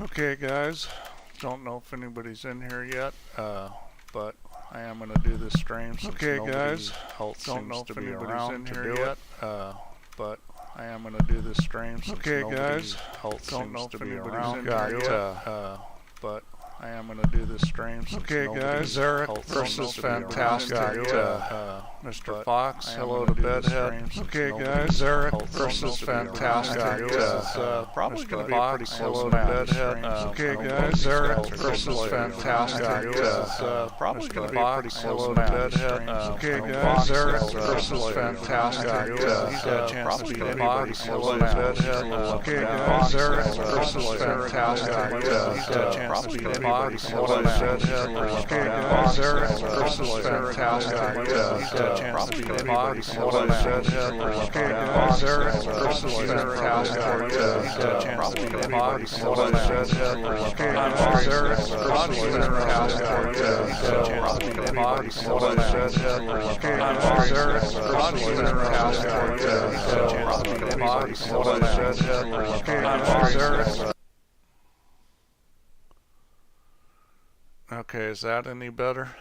Okay guys, don't know if anybody's in here yet, but I am going to do this stream since Okay guys, don't know if anybody's in here yet, but I am going to do this stream since Okay guys, don't know if anybody's in here yet, but I am going to do this stream since okay guys, hzyeric versus fantastic, Mr. Fox, hello to Bedhead. Okay guys, hzyeric versus fantastic, probably going to be Fox, pretty hello close to match. Bedhead. Okay guys, hzyeric versus fantastic, Probably going to be Fox, pretty hello close to match. Bedhead. Okay guys, hzyeric versus fantastic, He's got a chance to beat anybody. hello to Bedhead. Okay guys, hzyeric versus fantastic, He's got a chance to beat anybody. hello to Bedhead. Okay guys, hzyeric versus fantastic, He's got a chance to beat anybody. hello to Bedhead. Okay guys, hzyeric versus fantastic, He's got a chance to beat anybody. hello to Bedhead. Okay guys, hzyeric versus fantastic, He's got a chance to beat anybody. hello to Bedhead. Okay guys, hzyeric versus fantastic, He's got a chance to beat anybody. hello to Bedhead. Okay guys, hzyeric. Okay, is that any better?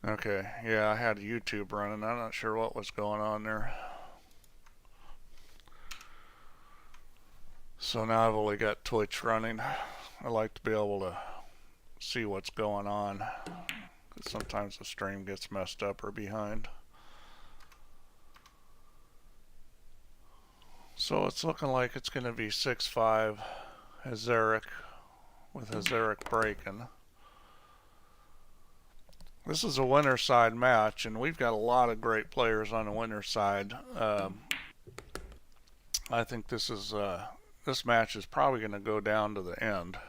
Okay, yeah, I had YouTube running. I'm not sure what was going on there. So now I've only got Twitch running. I like to be able to see what's going on, 'cause sometimes the stream gets messed up or behind. So it's looking like it's going to be 6-5 hzyeric with hzyeric breaking. This is a winner side match, and we've got a lot of great players on the winner side. I think this match is probably going to go down to the end.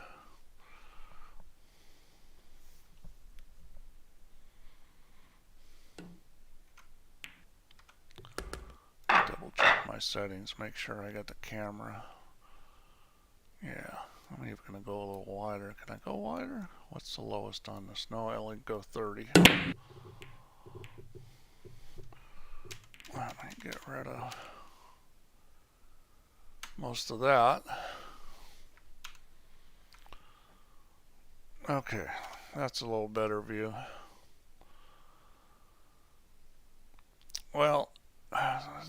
Double check my settings, make sure I got the camera. Yeah, I'm even going to go a little wider. Can I go wider? What's the lowest on this? No, I only go 30. Let me get rid of most of that. Okay, that's a little better view. Well,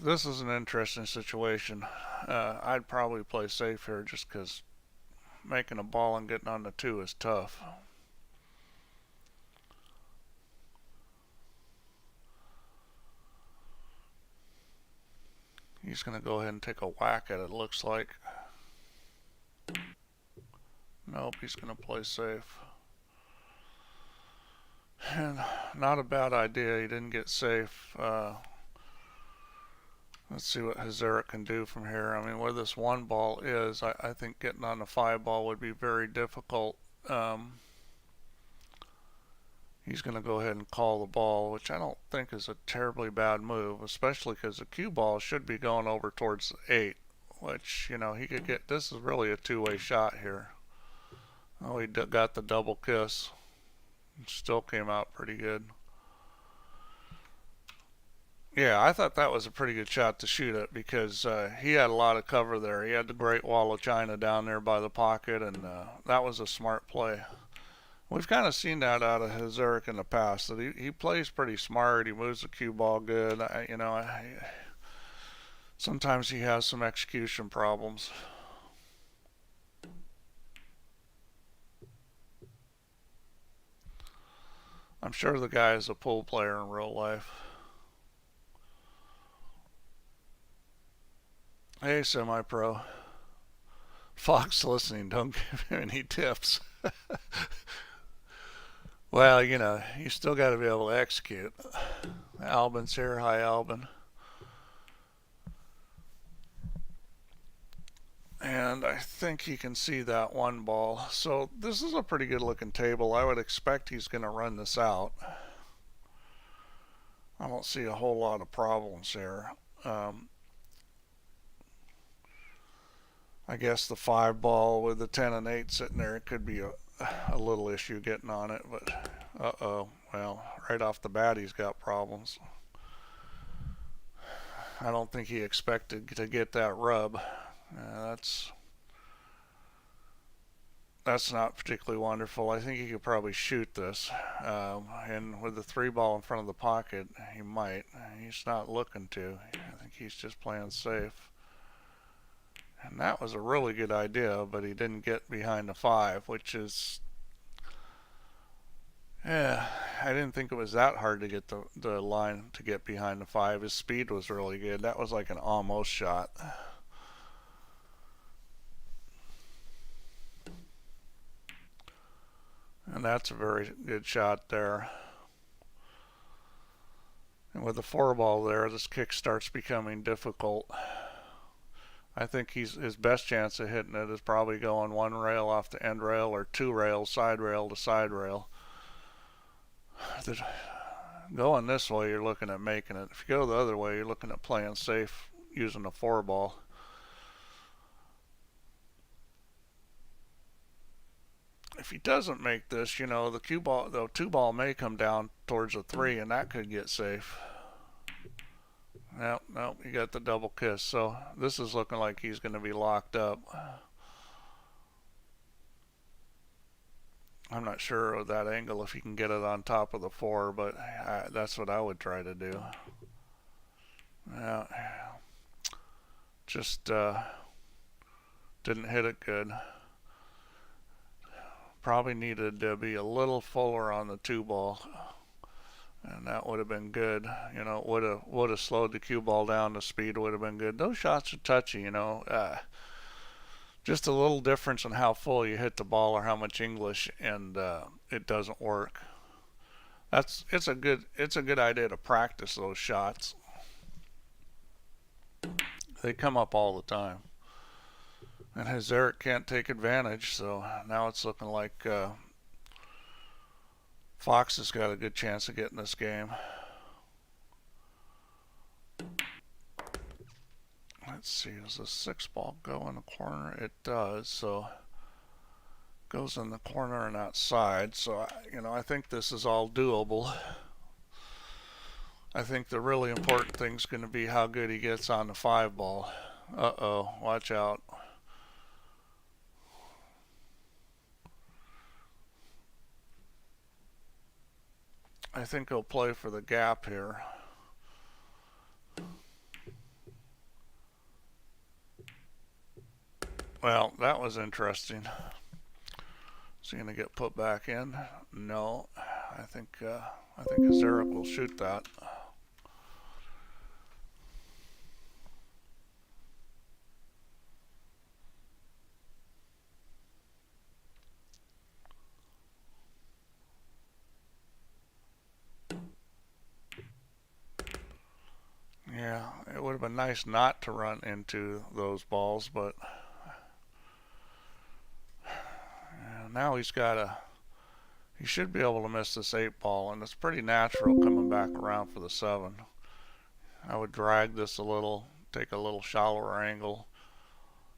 this is an interesting situation. I'd probably play safe here just because making a ball and getting on the 2 is tough. He's going to go ahead and take a whack at it, looks like. Nope, he's going to play safe. And not a bad idea, he didn't get safe. Let's see what hzyeric can do from here. I mean, where this 1 ball is, I think getting on the 5 ball would be very difficult. He's going to go ahead and call the ball, which I don't think is a terribly bad move, especially because the cue ball should be going over towards the 8, which, you know, he could get. This is really a two-way shot here. Oh, he got the double kiss. Still came out pretty good. Yeah, I thought that was a pretty good shot to shoot it because he had a lot of cover there. He had the Great Wall of China down there by the pocket, and that was a smart play. We've kind of seen that out of hzyeric in the past, that he plays pretty smart. He moves the cue ball good. Sometimes he has some execution problems. I'm sure the guy is a pool player in real life. Hey, semi-pro. Fox listening, don't give him any tips. Well, you know, you still got to be able to execute. Albin's here. Hi, Albin. And I think you can see that 1 ball. So this is a pretty good looking table. I would expect he's going to run this out. I don't see a whole lot of problems here. I guess the 5 ball with the 10 and 8 sitting there, it could be a little issue getting on it, but uh-oh, well, right off the bat he's got problems. I don't think he expected to get that rub. That's not particularly wonderful. I think he could probably shoot this. And with the 3 ball in front of the pocket, he might. He's not looking to. I think he's just playing safe. And that was a really good idea, but he didn't get behind the 5, which is... Yeah, I didn't think it was that hard to get the line to get behind the 5. His speed was really good. That was like an almost shot. And that's a very good shot there. And with the 4 ball there, this kick starts becoming difficult. I think his best chance of hitting it is probably going 1 rail off the end rail or 2 rails, side rail to side rail. Going this way, you're looking at making it. If you go the other way, you're looking at playing safe using a 4 ball. If he doesn't make this, the 2 ball may come down towards a 3, and that could get safe. No, you got the double kiss. So this is looking like he's going to be locked up. I'm not sure of that angle if he can get it on top of the 4, but that's what I would try to do. Just didn't hit it good. Probably needed to be a little fuller on the 2 ball, and that would have been good. Would have slowed the cue ball down. The speed would have been good. Those shots are touchy. Just a little difference in how full you hit the ball or how much English, and it doesn't work. It's a good idea to practice those shots. They come up all the time. And hzyeric can't take advantage, so now it's looking like Fox has got a good chance of getting this game. Let's see, does the 6 ball go in the corner? It does, so goes in the corner and outside. So I think this is all doable. I think the really important thing is going to be how good he gets on the 5 ball. Uh-oh, watch out. I think he'll play for the gap here. Well, that was interesting. Is he going to get put back in? No. I think hzyeric will shoot that. Yeah, it would have been nice not to run into those balls, but now he should be able to miss this 8 ball, and it's pretty natural coming back around for the 7. I would drag this a little, take a little shallower angle.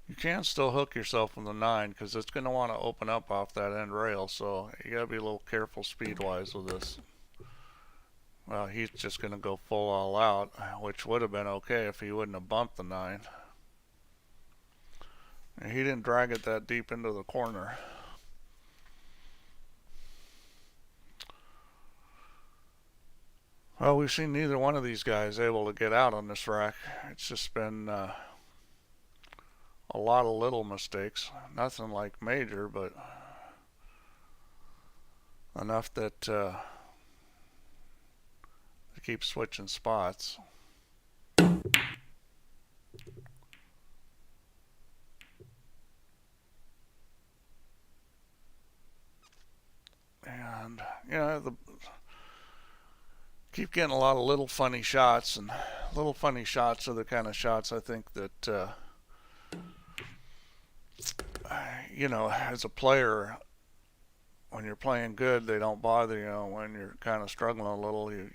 You can still hook yourself in the 9 because it's going to want to open up off that end rail, so you got to be a little careful speed-wise with this. Well, he's just going to go full all out, which would have been okay if he wouldn't have bumped the 9. And he didn't drag it that deep into the corner. Well, we've seen neither one of these guys able to get out on this rack. It's just been a lot of little mistakes. Nothing like major, but enough that they keep switching spots. And keep getting a lot of little funny shots, and little funny shots are the kind of shots I think that as a player, when you're playing good, they don't bother you. When you're kind of struggling a little, you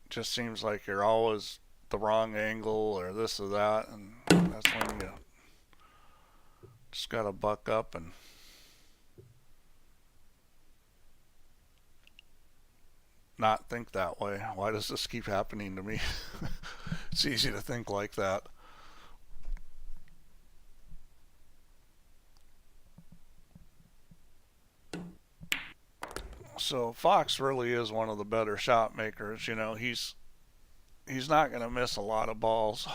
just seems like you're always the wrong angle or this or that, and that's when you just gotta buck up and not think that way? Why does this keep happening to me? It's easy to think like that. So Fox really is one of the better shot makers. You know, he's not going to miss a lot of balls.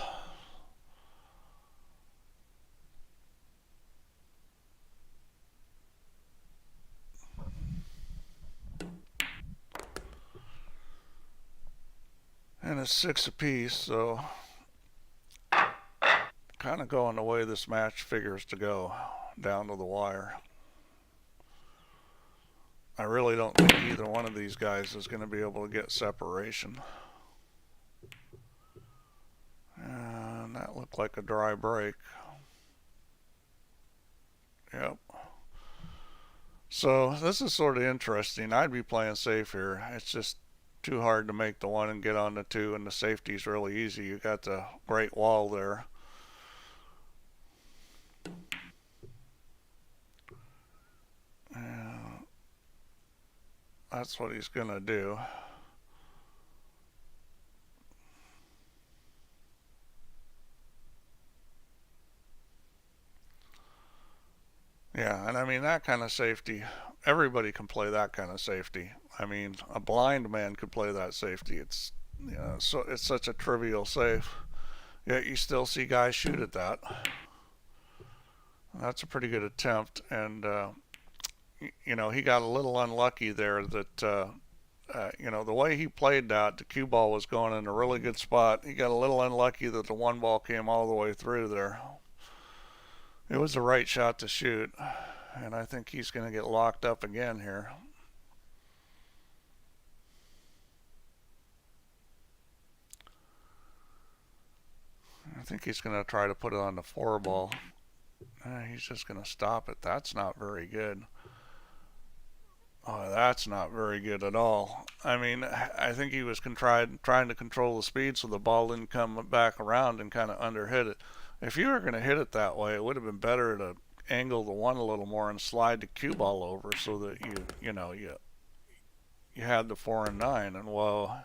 And it's 6 apiece, so kind of going the way this match figures to go, down to the wire. I really don't think either one of these guys is going to be able to get separation. And that looked like a dry break. Yep. So this is sort of interesting. I'd be playing safe here. It's just too hard to make the one and get on the two, and the safety's really easy. You got the great wall there. And that's what he's gonna do. Yeah, and I mean that kind of safety, everybody can play that kind of safety. I mean, a blind man could play that safety. It's, you know, so it's such a trivial safe. Yet you still see guys shoot at that. That's a pretty good attempt, and you know, he got a little unlucky there. That you know, the way he played that, the cue ball was going in a really good spot. He got a little unlucky that the one ball came all the way through there. It was the right shot to shoot, and I think he's going to get locked up again here. I think he's going to try to put it on the 4 ball. He's just going to stop it. That's not very good. Oh, that's not very good at all. I mean, I think he was trying to control the speed so the ball didn't come back around and kind of underhit it. If you were going to hit it that way, it would have been better to angle the one a little more and slide the cue ball over so that you had the 4 and 9. And well,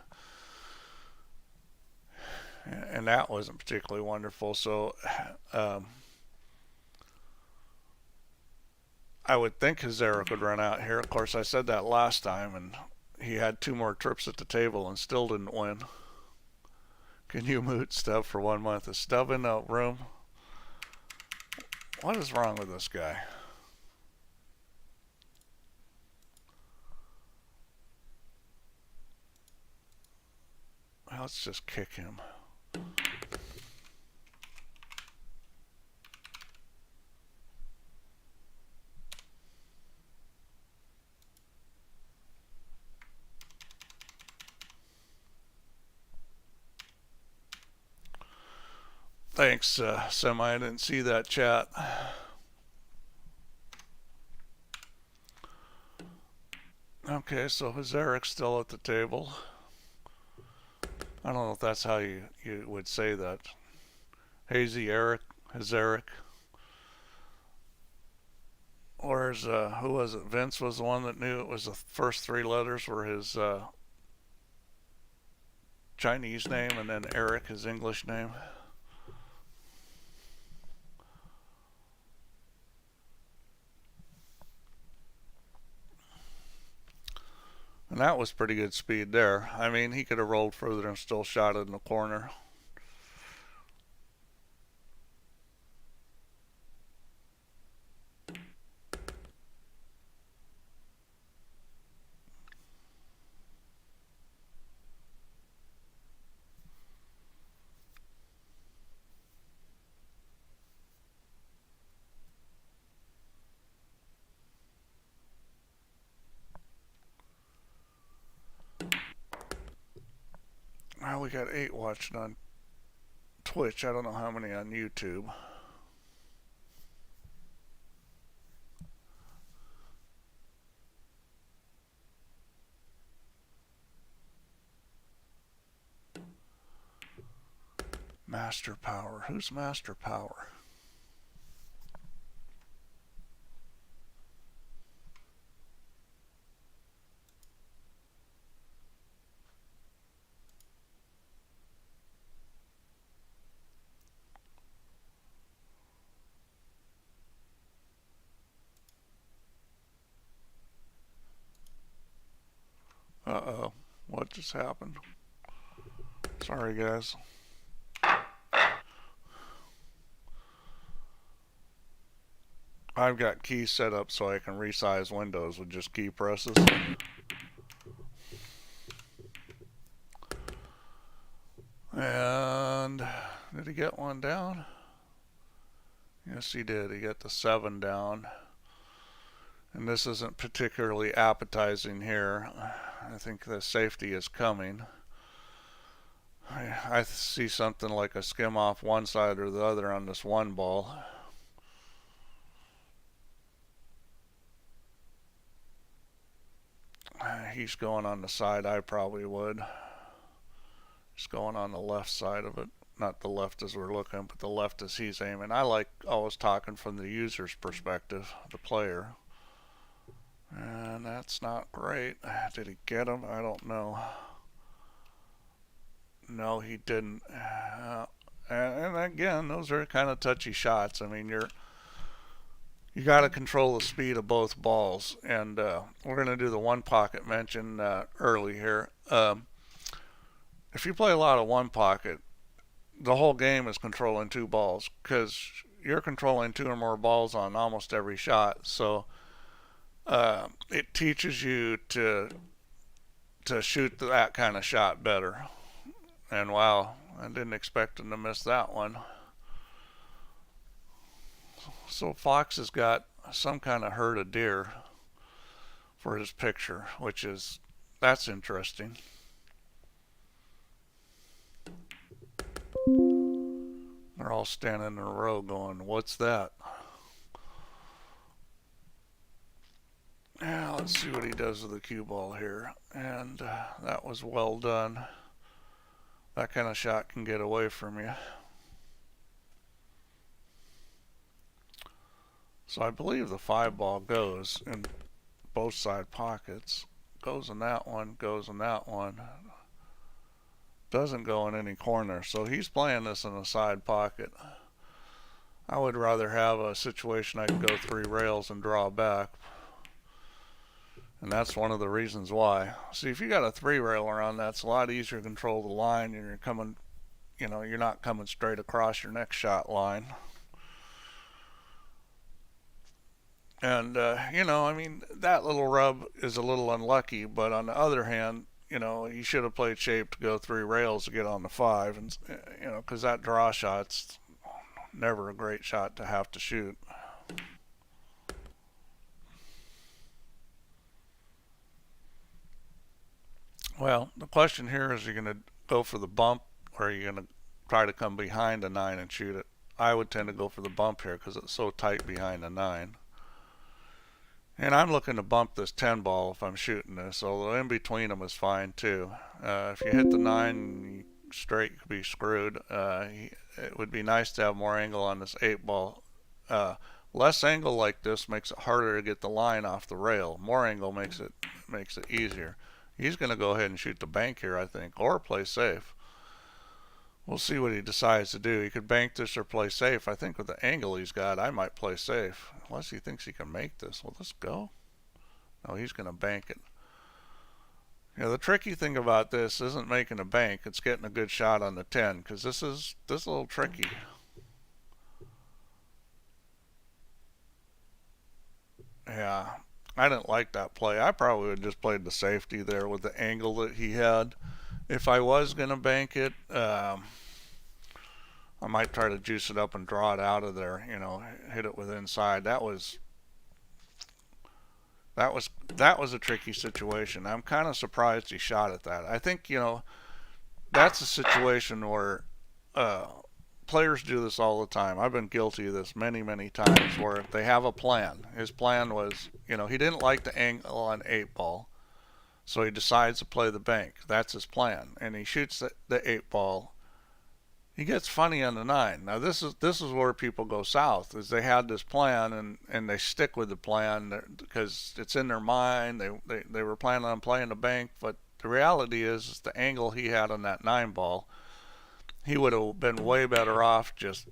and that wasn't particularly wonderful. So I would think hzyeric would run out here. Of course, I said that last time, and he had 2 more trips at the table and still didn't win. Can you mute Stub for 1 month? Is Stub in the room? What is wrong with this guy? Well, let's just kick him. Thanks, Semi. I didn't see that chat. Okay, so hzieric's still at the table. I don't know if that's how you would say that. Hazy Eric, hzyeric. Or is, who was it? Vince was the one that knew it was the first 3 letters were his Chinese name, and then Eric, his English name. And that was pretty good speed there. I mean, he could have rolled further and still shot it in the corner. Well, we got 8 watching on Twitch. I don't know how many on YouTube. Master Power. Who's Master Power? Uh-oh. What just happened? Sorry, guys. I've got keys set up so I can resize windows with just key presses. And did he get one down? Yes, he did. He got the 7 down. And this isn't particularly appetizing here. I think the safety is coming. I see something like a skim off one side or the other on this one ball. He's going on the side I probably would. He's going on the left side of it. Not the left as we're looking, but the left as he's aiming. I like always talking from the user's perspective, the player. And that's not great. Did he get him? I don't know. No, he didn't. And again, those are kind of touchy shots. I mean, you got to control the speed of both balls. And we're going to do the one pocket mention early here. If you play a lot of one pocket, the whole game is controlling 2 balls because you're controlling 2 or more balls on almost every shot. So it teaches you to shoot that kind of shot better. And wow, I didn't expect him to miss that one. So Fox has got some kind of herd of deer for his picture, that's interesting. They're all standing in a row going, what's that? Yeah, let's see what he does with the cue ball here. And that was well done. That kind of shot can get away from you. So I believe the 5 ball goes in both side pockets. Goes in that one, goes in that one. Doesn't go in any corner. So he's playing this in a side pocket. I would rather have a situation I can go 3 rails and draw back. And that's one of the reasons why. See, if you got a 3 railer on, that's a lot easier to control the line, and you're coming, you're not coming straight across your next shot line. And, I mean, that little rub is a little unlucky, but on the other hand, he should have played shape to go 3 rails to get on the 5, and, because that draw shot's never a great shot to have to shoot. Well, the question here is, are you going to go for the bump, or are you going to try to come behind a 9 and shoot it? I would tend to go for the bump here because it's so tight behind the 9. And I'm looking to bump this 10 ball if I'm shooting this, although in between them is fine too. If you hit the 9 straight, you could be screwed. It would be nice to have more angle on this 8 ball. Less angle like this makes it harder to get the line off the rail. More angle makes it easier. He's going to go ahead and shoot the bank here, I think, or play safe. We'll see what he decides to do. He could bank this or play safe. I think with the angle he's got, I might play safe. Unless he thinks he can make this. Well, let's go. No, he's going to bank it. The tricky thing about this isn't making a bank. It's getting a good shot on the 10, because this is a little tricky. Yeah, I didn't like that play. I probably would have just played the safety there with the angle that he had. If I was going to bank it, I might try to juice it up and draw it out of there, hit it with inside. That was a tricky situation. I'm kind of surprised he shot at that. I think, that's a situation where players do this all the time. I've been guilty of this many, many times, where they have a plan. His plan was, he didn't like the angle on 8 ball, so he decides to play the bank. That's his plan. And he shoots the 8 ball. He gets funny on the 9. Now this is where people go south, is they had this plan and they stick with the plan because it's in their mind. They were planning on playing the bank, but the reality is the angle he had on that 9 ball, he would have been way better off just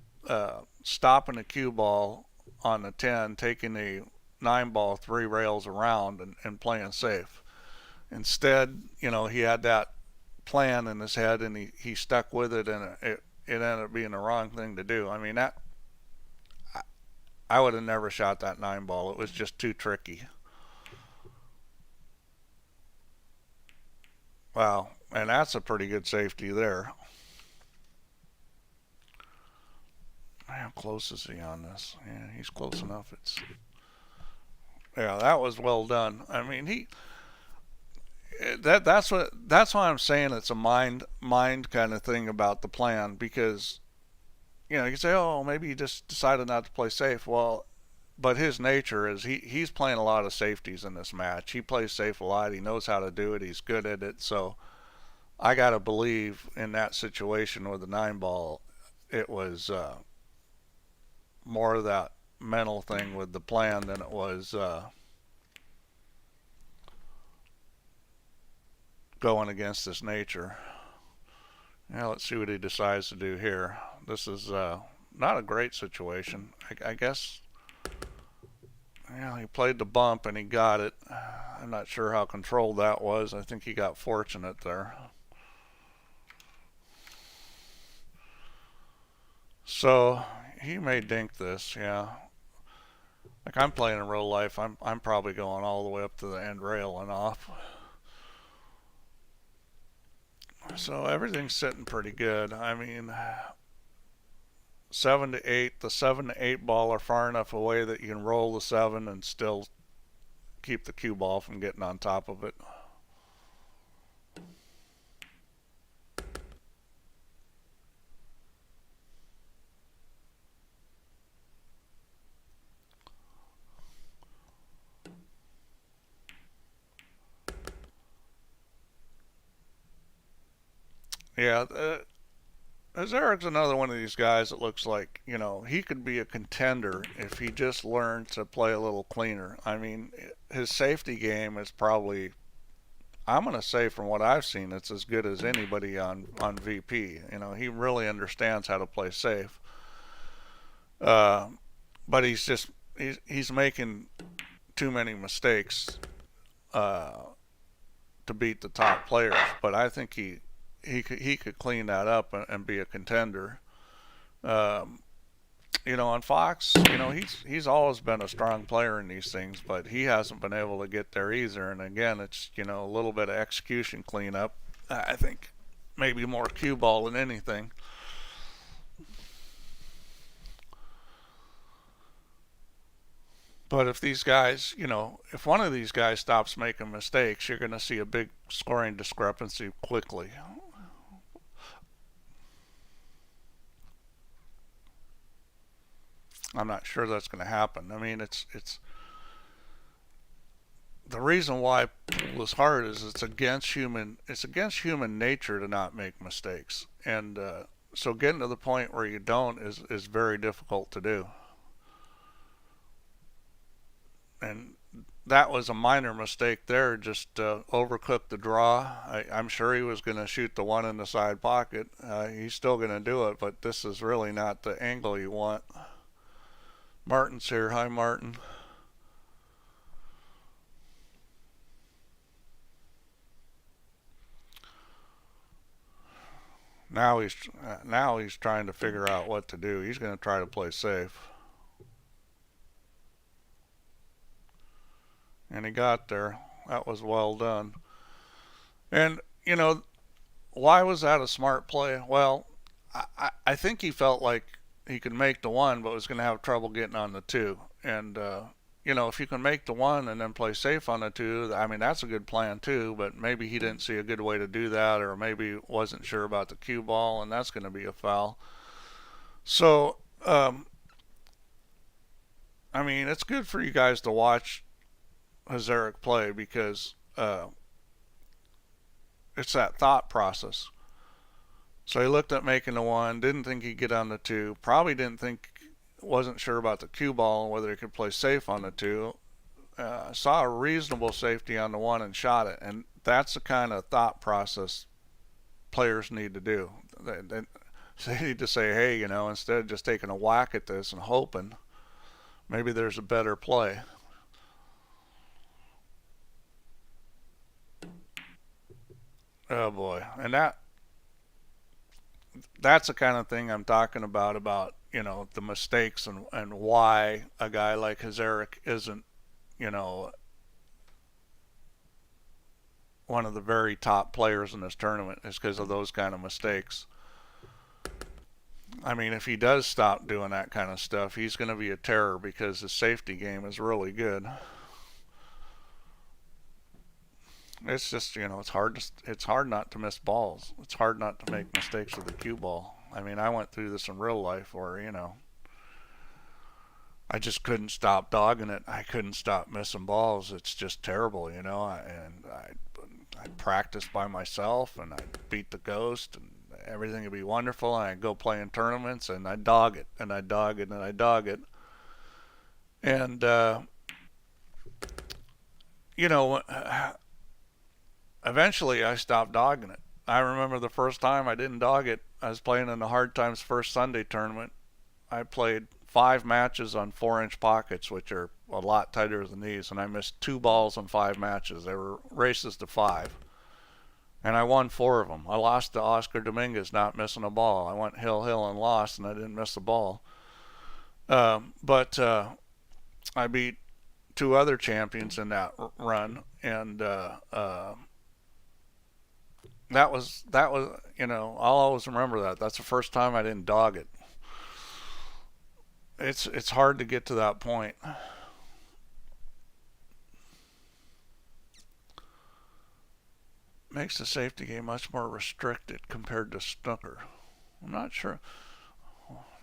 stopping the cue ball on the 10, taking the 9 ball 3 rails around and playing safe. Instead, he had that plan in his head and he stuck with it, and it ended up being the wrong thing to do. I mean, that I would have never shot that 9 ball. It was just too tricky. Wow, and that's a pretty good safety there. How close is he on this? Yeah, he's close enough. Yeah, that was well done. I mean, that's why I'm saying it's a mind kind of thing about the plan, because you can say, oh, maybe he just decided not to play safe. Well, but his nature is he's playing a lot of safeties in this match. He plays safe a lot. He knows how to do it. He's good at it. So I gotta believe in that situation with the 9 ball, it was more of that mental thing with the plan than it was going against his nature. Now let's see what he decides to do here. This is not a great situation. I guess. Yeah, he played the bump and he got it. I'm not sure how controlled that was. I think he got fortunate there. So he may dink this, yeah. Like I'm playing in real life, I'm probably going all the way up to the end rail and off. So everything's sitting pretty good. I mean, 7 to 8. The 7 to 8 ball are far enough away that you can roll the 7 and still keep the cue ball from getting on top of it. Yeah, Zerik's another one of these guys that looks like, he could be a contender if he just learned to play a little cleaner. I mean, his safety game is probably, I'm going to say from what I've seen, it's as good as anybody on VP. He really understands how to play safe. But he's making too many mistakes to beat the top players. But I think he could clean that up and be a contender. On Fox, he's always been a strong player in these things, but he hasn't been able to get there either. And again, it's a little bit of execution cleanup. I think maybe more cue ball than anything. But if these guys, if one of these guys stops making mistakes, you're going to see a big scoring discrepancy quickly. I'm not sure that's going to happen. I mean, it's the reason why pool is hard is it's against human nature to not make mistakes, and so getting to the point where you don't is very difficult to do. And that was a minor mistake there, just overcooked the draw. I'm sure he was going to shoot the 1 in the side pocket. He's still going to do it, but this is really not the angle you want. Martin's here. Hi, Martin. Now he's trying to figure out what to do. He's going to try to play safe. And he got there. That was well done. And, why was that a smart play? Well, I think he felt like he could make the 1, but was going to have trouble getting on the 2. And, if you can make the 1 and then play safe on the 2, I mean, that's a good plan too, but maybe he didn't see a good way to do that, or maybe wasn't sure about the cue ball, and that's going to be a foul. So, I mean, it's good for you guys to watch hzyeric play, because it's that thought process. So he looked at making the 1, didn't think he'd get on the 2, probably wasn't sure about the cue ball and whether he could play safe on the 2. Saw a reasonable safety on the 1 and shot it. And that's the kind of thought process players need to do. They need to say, hey, instead of just taking a whack at this and hoping, maybe there's a better play. Oh boy, and that's the kind of thing I'm talking about the mistakes and why a guy like hzyeric isn't you know one of the very top players in this tournament is because of those kind of mistakes. I mean, if he does stop doing that kind of stuff, he's going to be a terror because his safety game is really good. It's just it's hard not to miss balls. It's hard not to make mistakes with the cue ball. I mean, I went through this in real life where I just couldn't stop dogging it. I couldn't stop missing balls. It's just terrible, and I'd practice by myself and I'd beat the ghost and everything would be wonderful. And I'd go play in tournaments and I'd dog it and I'd dog it and I'd dog it. And, you know, eventually I stopped dogging it. I remember the first time I didn't dog it. I was playing in the Hard Times First Sunday tournament. I played 5 matches on 4-inch pockets, which are a lot tighter than these, and I missed 2 balls in 5 matches. They were races to 5, and I won 4 of them. I lost to Oscar Dominguez, not missing a ball. I went hill and lost, and I didn't miss a ball. But I beat 2 other champions in that run, and that was I'll always remember that. That's the first time I didn't dog it. It's hard to get to that point. Makes the safety game much more restricted compared to snooker. I'm not sure.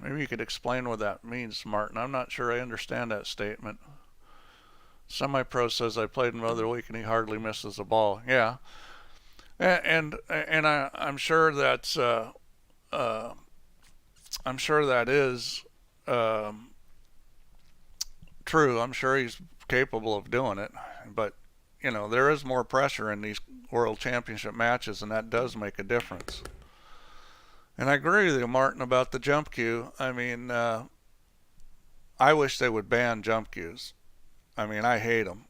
Maybe you could explain what that means, Martin. I'm not sure I understand that statement. Semi-pro says I played him the other week and he hardly misses a ball. Yeah, and I'm sure that's I'm sure that is true. I'm sure he's capable of doing it, but there is more pressure in these world championship matches, and that does make a difference. And I agree with you, Martin, about the jump cue. I mean, I wish they would ban jump cues. I mean, I hate them.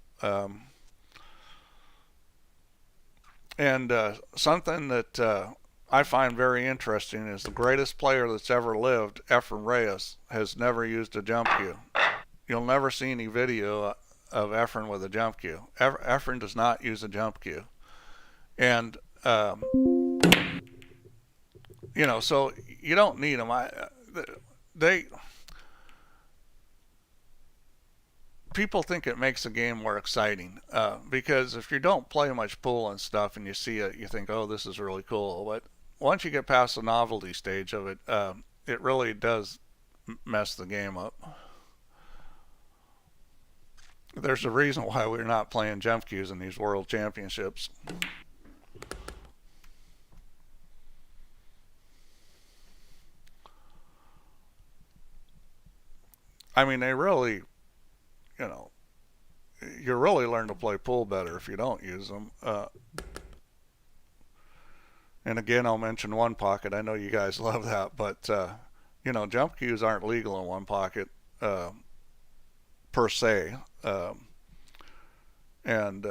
And something that I find very interesting is the greatest player that's ever lived, Efren Reyes, has never used a jump cue. You'll never see any video of Efren with a jump cue. Efren does not use a jump cue. And, so you don't need them. People think it makes the game more exciting because if you don't play much pool and stuff and you see it, you think, oh, this is really cool. But once you get past the novelty stage of it, it really does mess the game up. There's a reason why we're not playing jump cues in these world championships. I mean, they really, you really learn to play pool better if you don't use them. And again, I'll mention one pocket. I know you guys love that, but jump cues aren't legal in one pocket per se, and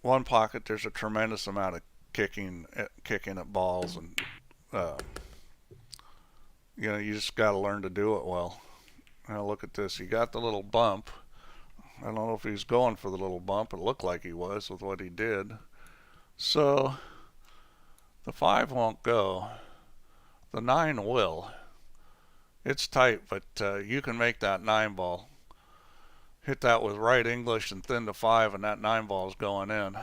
one pocket there's a tremendous amount of kicking at balls, and you just got to learn to do it well. Now look at this. He got the little bump. I don't know if he's going for the little bump. It looked like he was with what he did. So the 5 won't go. The 9 will. It's tight, but you can make that 9 ball. Hit that with right English and thin to 5, and that 9 ball is going in.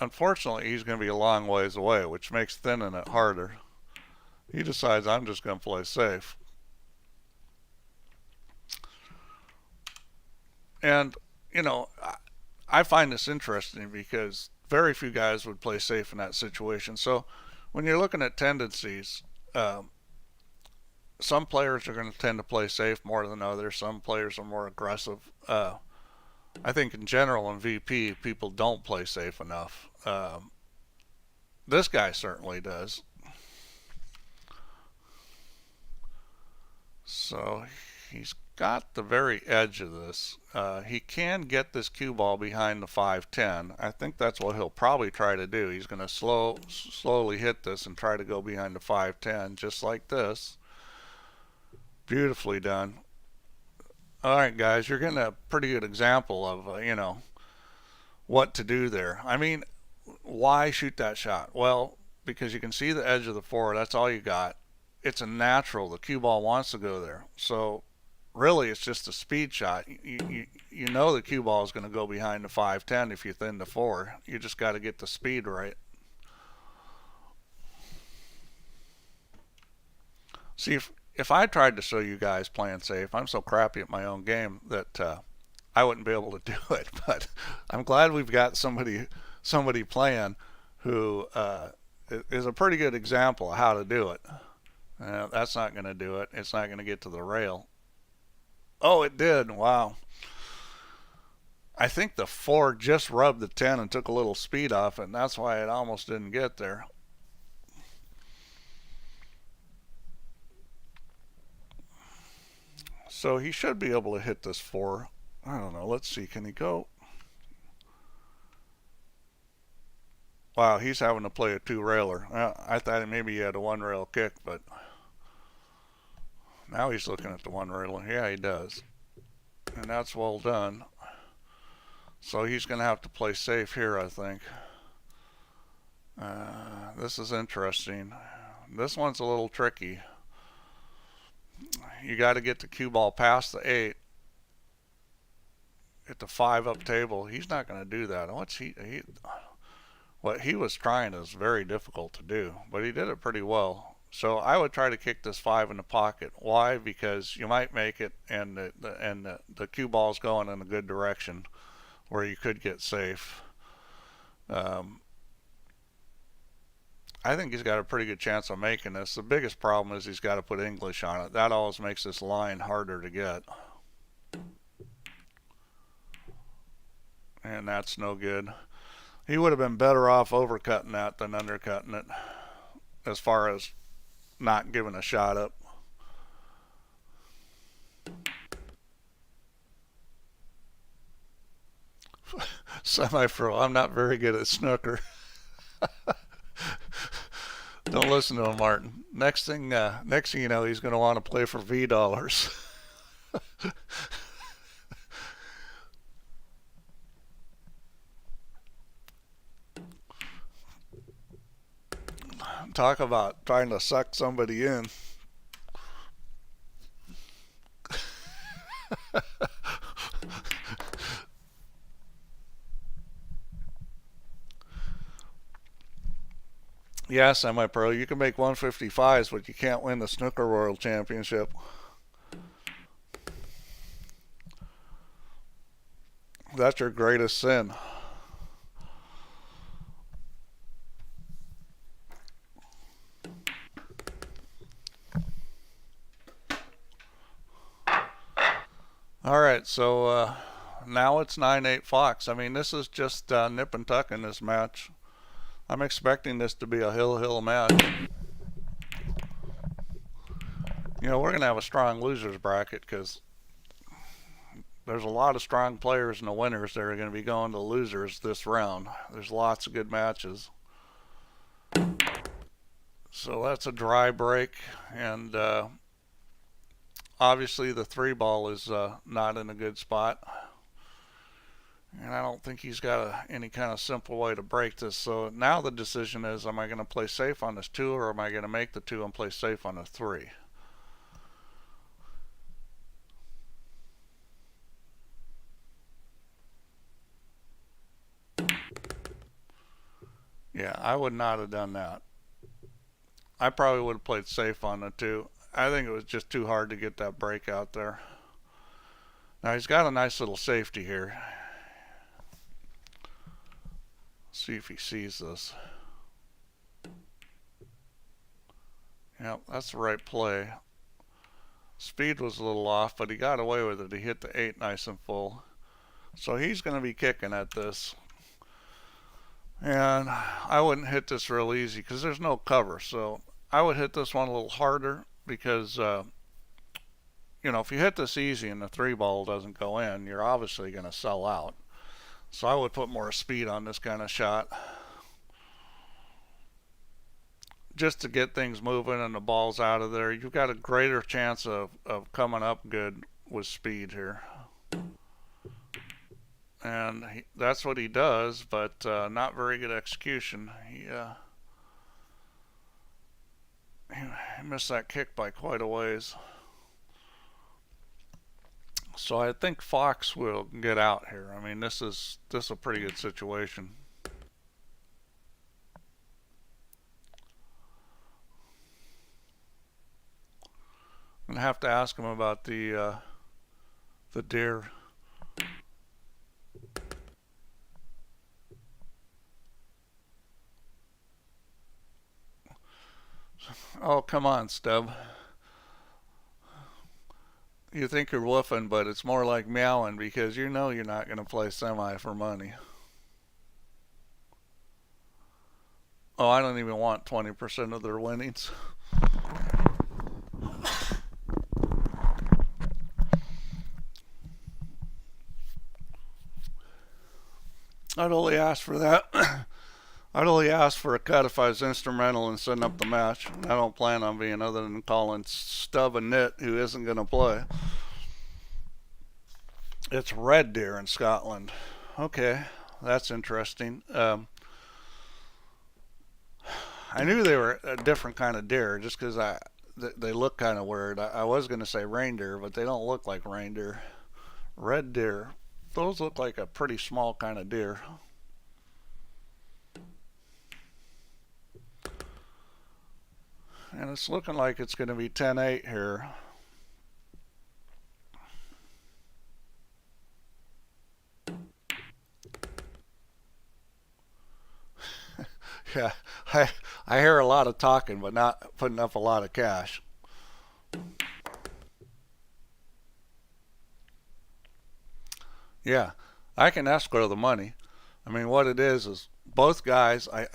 Unfortunately, he's going to be a long ways away, which makes thinning it harder. He decides, I'm just going to play safe. And, I find this interesting because very few guys would play safe in that situation. So when you're looking at tendencies, some players are going to tend to play safe more than others. Some players are more aggressive. I think in general in VP, people don't play safe enough. This guy certainly does. So he's got the very edge of this. He can get this cue ball behind the 510. I think that's what he'll probably try to do. He's going to slowly hit this and try to go behind the 510, just like this. Beautifully done. All right, guys, you're getting a pretty good example of, what to do there. I mean, why shoot that shot? Well, because you can see the edge of the 4. That's all you got. It's a natural. The cue ball wants to go there. So really, it's just a speed shot. You know the cue ball is going to go behind the 510 if you thin the 4. You just got to get the speed right. See, if I tried to show you guys playing safe, I'm so crappy at my own game that I wouldn't be able to do it. But I'm glad we've got somebody playing who is a pretty good example of how to do it. That's not going to do it. It's not going to get to the rail. Oh, it did. Wow. I think the 4 just rubbed the 10 and took a little speed off it, and that's why it almost didn't get there. So he should be able to hit this 4. I don't know. Let's see. Can he go? Wow, he's having to play a 2-railer. I thought maybe he had a 1-rail kick, but now he's looking at the 1-railer. Yeah, he does. And that's well done. So he's going to have to play safe here, I think. This is interesting. This one's a little tricky. You got to get the cue ball past the 8. At the 5 up table. He's not going to do that. What he was trying is very difficult to do, but he did it pretty well. So I would try to kick this 5 in the pocket. Why? Because you might make it, and the cue ball's going in a good direction where you could get safe. I think he's got a pretty good chance of making this. The biggest problem is he's got to put English on it. That always makes this line harder to get. And that's no good. He would have been better off overcutting that than undercutting it, as far as not giving a shot up. Semi-pro. I'm not very good at snooker. Don't listen to him, Martin. Next thing you know, he's going to want to play for V dollars. Talk about trying to suck somebody in. Yeah, semi-pro. You can make 155s, but you can't win the snooker world championship. That's your greatest sin. All right, so now it's 9-8 Fox. I mean, this is just nip and tuck in this match. I'm expecting this to be a hill match. You know, we're going to have a strong losers bracket because there's a lot of strong players in the winners that are going to be going to losers this round. There's lots of good matches. So that's a dry break, and obviously the 3-ball is not in a good spot. And I don't think he's got any kind of simple way to break this. So now the decision is, am I going to play safe on this 2, or am I going to make the 2 and play safe on the 3? Yeah, I would not have done that. I probably would have played safe on the 2. I think it was just too hard to get that break out there. Now he's got a nice little safety here. See if he sees this. Yep, that's the right play. Speed was a little off, but he got away with it. He hit the 8 nice and full. So he's going to be kicking at this. And I wouldn't hit this real easy because there's no cover. So I would hit this one a little harder because, if you hit this easy and the three ball doesn't go in, you're obviously going to sell out. So I would put more speed on this kind of shot just to get things moving and the ball's out of there. You've got a greater chance of coming up good with speed here. And that's what he does, but not very good execution. He missed that kick by quite a ways. So I think Fox will get out here. I mean, this is a pretty good situation. I'm gonna have to ask him about the deer. Oh, come on, Stub. You think you're woofing, but it's more like meowing because you know you're not going to play semi for money. Oh, I don't even want 20% of their winnings. I'd only ask for that. I'd only ask for a cut if I was instrumental in setting up the match. I don't plan on being other than calling Stub a nit who isn't going to play. It's red deer in Scotland. Okay, that's interesting. I knew they were a different kind of deer just because they look kind of weird. I was going to say reindeer, but they don't look like reindeer. Red deer. Those look like a pretty small kind of deer. And it's looking like it's going to be 10-8 here. Yeah, I hear a lot of talking, but not putting up a lot of cash. Yeah, I can escrow the money. I mean, what it is both guys, I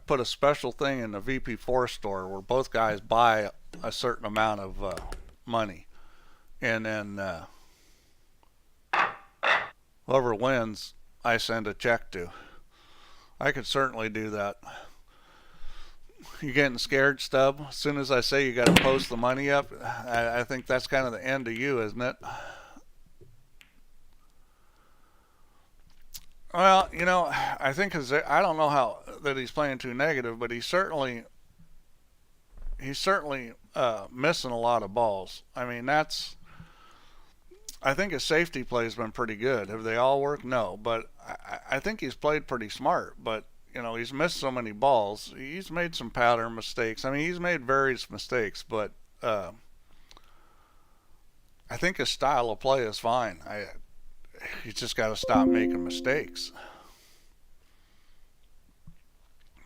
put a special thing in the VP4 store where both guys buy a certain amount of money. And then whoever wins, I send a check to. I could certainly do that. You getting scared, Stub? As soon as I say you got to post the money up, I think that's kind of the end of you, isn't it? Well, I think I don't know how that he's playing too negative, but he's certainly missing a lot of balls. I mean, I think his safety play has been pretty good. Have they all worked? No, but I think he's played pretty smart. But he's missed so many balls. He's made some pattern mistakes. I mean, he's made various mistakes, but I think his style of play is fine. He's just got to stop making mistakes.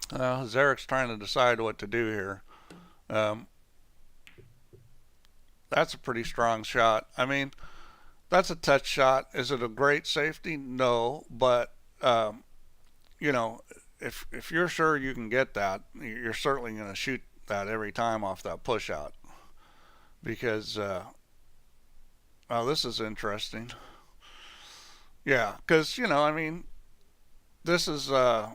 Hzyeric's trying to decide what to do here. Um, that's a pretty strong shot. I mean, that's a touch shot. Is it a great safety? No, but you know, if you're sure you can get that, you're certainly going to shoot that every time off that push out because oh, this is interesting. Yeah, because I mean, this is uh,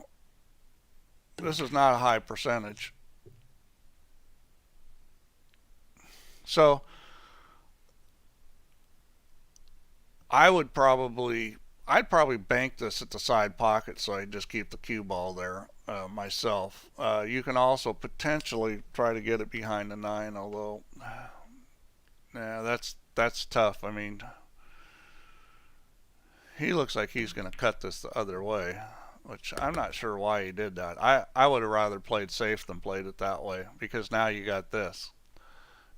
this is not a high percentage. So I would probably I'd probably bank this at the side pocket so I just keep the cue ball there myself. You can also potentially try to get it behind the nine, although yeah, that's tough. I mean, he looks like he's going to cut this the other way, which I'm not sure why he did that. I would have rather played safe than played it that way because now you got this,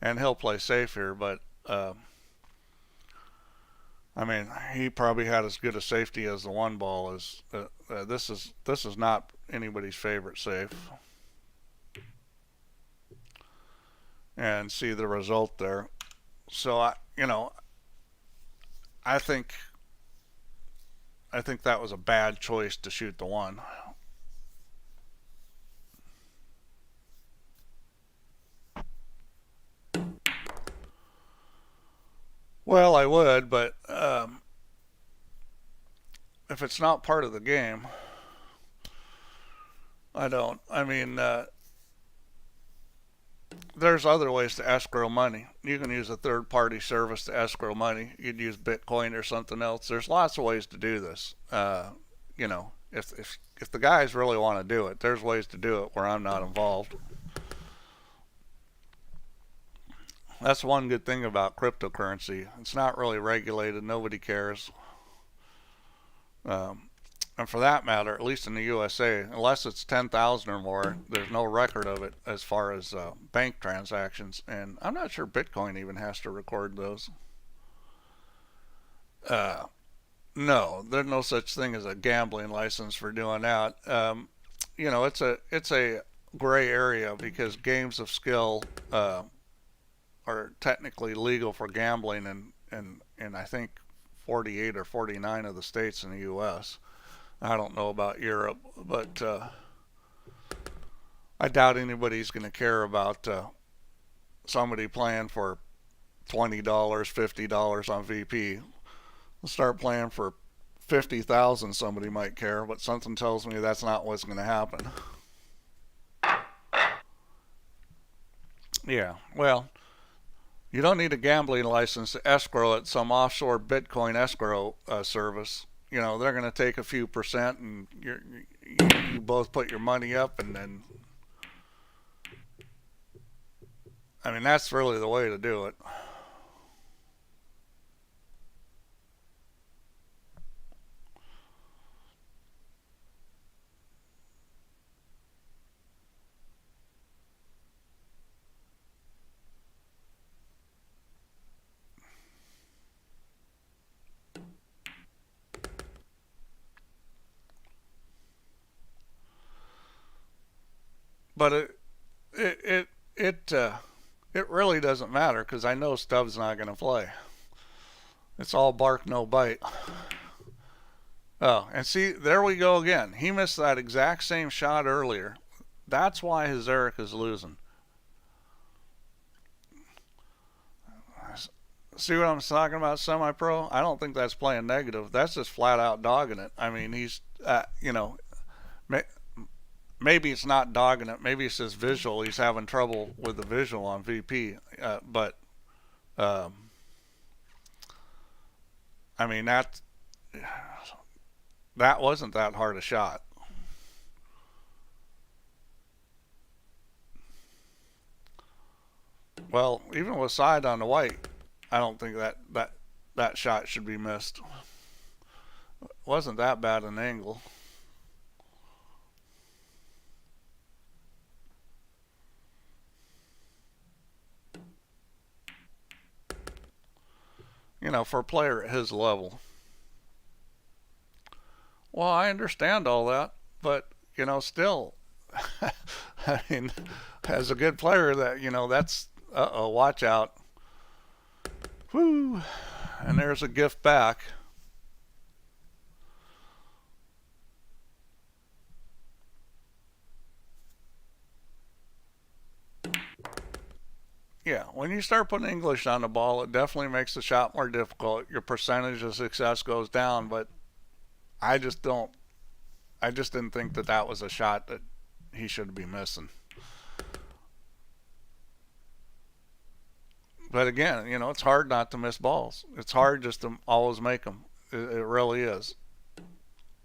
and he'll play safe here, but I mean, he probably had as good a safety as the one ball is. This is not anybody's favorite safe, and see the result there. So I think that was a bad choice to shoot the one. Well, I would, but if it's not part of the game, I don't. I mean, there's other ways to escrow money. You can use a third party service to escrow money. You'd use Bitcoin or something else. There's lots of ways to do this. If the guys really want to do it, there's ways to do it where I'm not involved. That's one good thing about cryptocurrency. It's not really regulated. Nobody cares. Um, and for that matter, at least in the USA, unless it's 10,000 or more, there's no record of it as far as bank transactions. And I'm not sure Bitcoin even has to record those. Uh, no, there's no such thing as a gambling license for doing that. It's a gray area because games of skill are technically legal for gambling in I think 48 or 49 of the states in the U.S. I don't know about Europe, but I doubt anybody's going to care about somebody playing for $20, $50 on VP. We'll start playing for 50,000. Somebody might care, but something tells me that's not what's going to happen. Yeah, well, you don't need a gambling license to escrow at some offshore Bitcoin escrow service. They're going to take a few percent, and you both put your money up, and then, I mean, that's really the way to do it. But it it it uh, it really doesn't matter because I know Stubbs not going to play. It's all bark no bite. Oh, and see, there we go again. He missed that exact same shot earlier. That's why hzyeric is losing. See what I'm talking about, semi-pro? I don't think that's playing negative. That's just flat out dogging it. I mean, he's, maybe it's not dogging it. Maybe it's just visual. He's having trouble with the visual on VP. But um, I mean, that wasn't that hard a shot. Well, even with side on the white, I don't think that shot should be missed. It wasn't that bad an angle. For a player at his level. Well, I understand all that, but still, I mean, as a good player, that's watch out. Whoo, and there's a gift back. Yeah, when you start putting English on the ball, it definitely makes the shot more difficult. Your percentage of success goes down, but I just don't. I just didn't think that was a shot that he should be missing. But again, it's hard not to miss balls. It's hard just to always make them. It really is.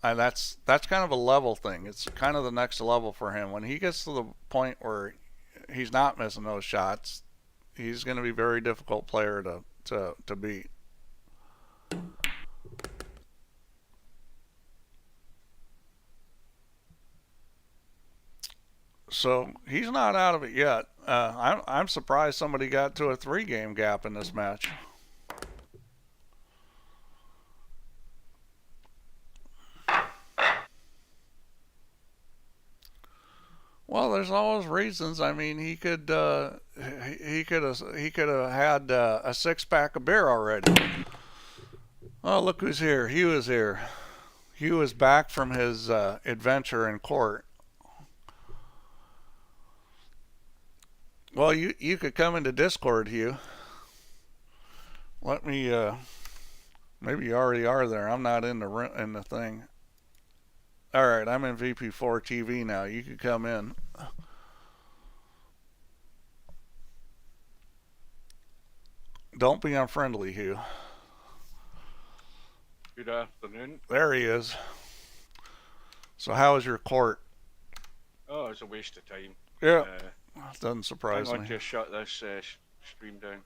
And that's kind of a level thing. It's kind of the next level for him. When he gets to the point where he's not missing those shots, he's going to be a very difficult player to beat. So he's not out of it yet. I'm surprised somebody got to a 3-game gap in this match. Well, there's always reasons. I mean, he could have had a 6-pack of beer already. Oh, look who's here. Hugh is here. Hugh is back from his adventure in court. Well, you could come into Discord, Hugh. Let me. Maybe you already are there. I'm not in the thing. All right, I'm in VP4 TV now. You can come in. Don't be unfriendly, Hugh. Good afternoon. There he is. So how was your court? Oh, it's a waste of time. Yeah, doesn't surprise hang on me. to shut this stream down.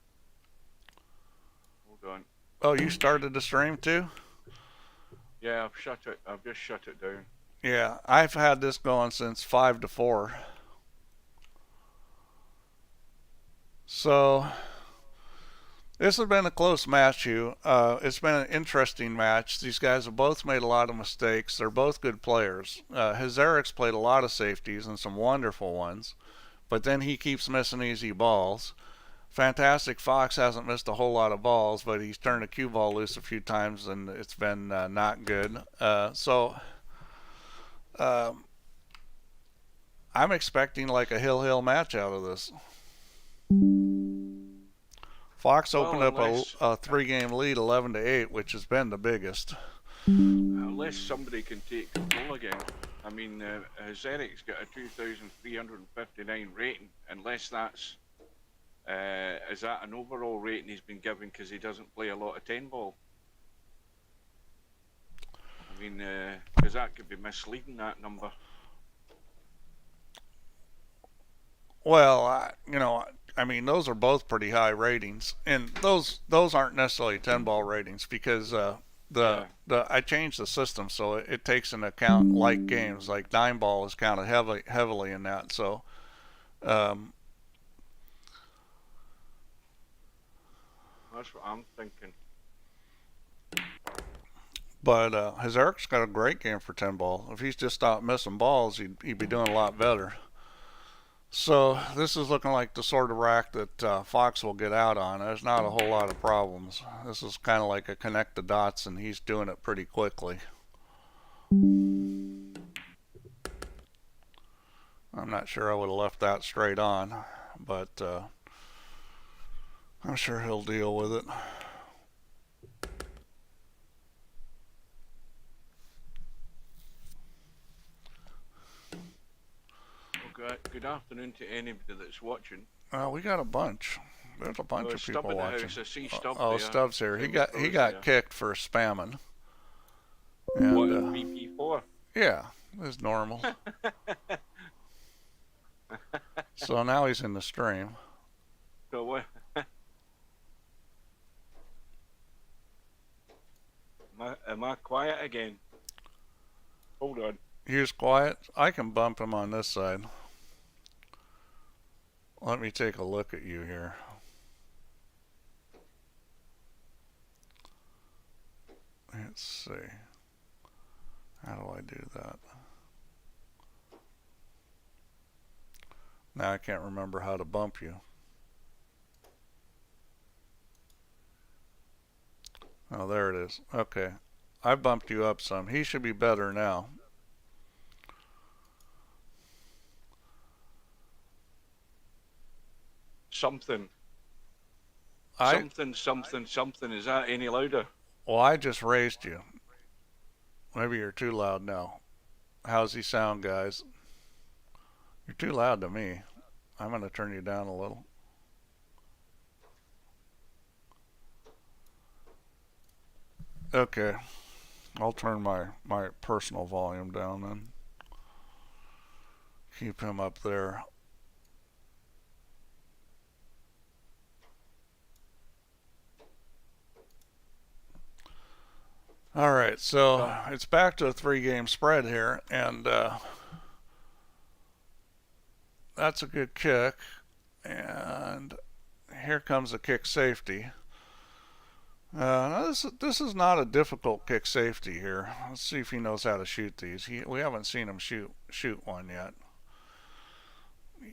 Hold on. Oh, you started the stream too? Yeah, I've shut it. I've just shut it down. Yeah, I've had this going since 5 to 4. So this has been a close match, Hugh. It's been an interesting match. These guys have both made a lot of mistakes. They're both good players. Hzyeric's played a lot of safeties and some wonderful ones, but then he keeps missing easy balls. Fantastic Fox hasn't missed a whole lot of balls, but he's turned a cue ball loose a few times and it's been not good. I'm expecting like a hill match out of this. Fox opened up a 3-game lead, 11 to 8, which has been the biggest. Unless somebody can take control again. I mean, Hzieric's got a 2,359 rating. Unless that's is that an overall rating he's been given because he doesn't play a lot of 10 ball? I mean, because that could be misleading, that number. Well, I mean, those are both pretty high ratings, and those aren't necessarily 10-ball ratings because I changed the system so it takes into account like games, like 9-ball is counted heavily in that. So, that's what I'm thinking. But Hzyeric's got a great game for 10-ball. If he's just stopped missing balls, he'd be doing a lot better. So this is looking like the sort of rack that Fox will get out on. There's not a whole lot of problems. This is kind of like a connect the dots, and he's doing it pretty quickly. I'm not sure I would have left that straight on, but I'm sure he'll deal with it. Good afternoon to anybody that's watching. We got a bunch. There's a bunch of people watching. I see Stubb there. Stubb's here. He got kicked for spamming. And, what, VP4? Yeah, it's normal. So now he's in the stream. So what? Am I quiet again? Hold on. He's quiet. I can bump him on this side. Let me take a look at you here. Let's see. How do I do that? Now I can't remember how to bump you. Oh, there it is. Okay. I bumped you up some. He should be better now. Something. Something. Is that any louder? Well, I just raised you. Maybe you're too loud now. How's he sound, guys? You're too loud to me. I'm going to turn you down a little. Okay. I'll turn my personal volume down then. Keep him up there. All right, so it's back to a 3-game spread here, and that's a good kick. And here comes a kick safety. Now this is not a difficult kick safety here. Let's see if he knows how to shoot these. We haven't seen him shoot one yet.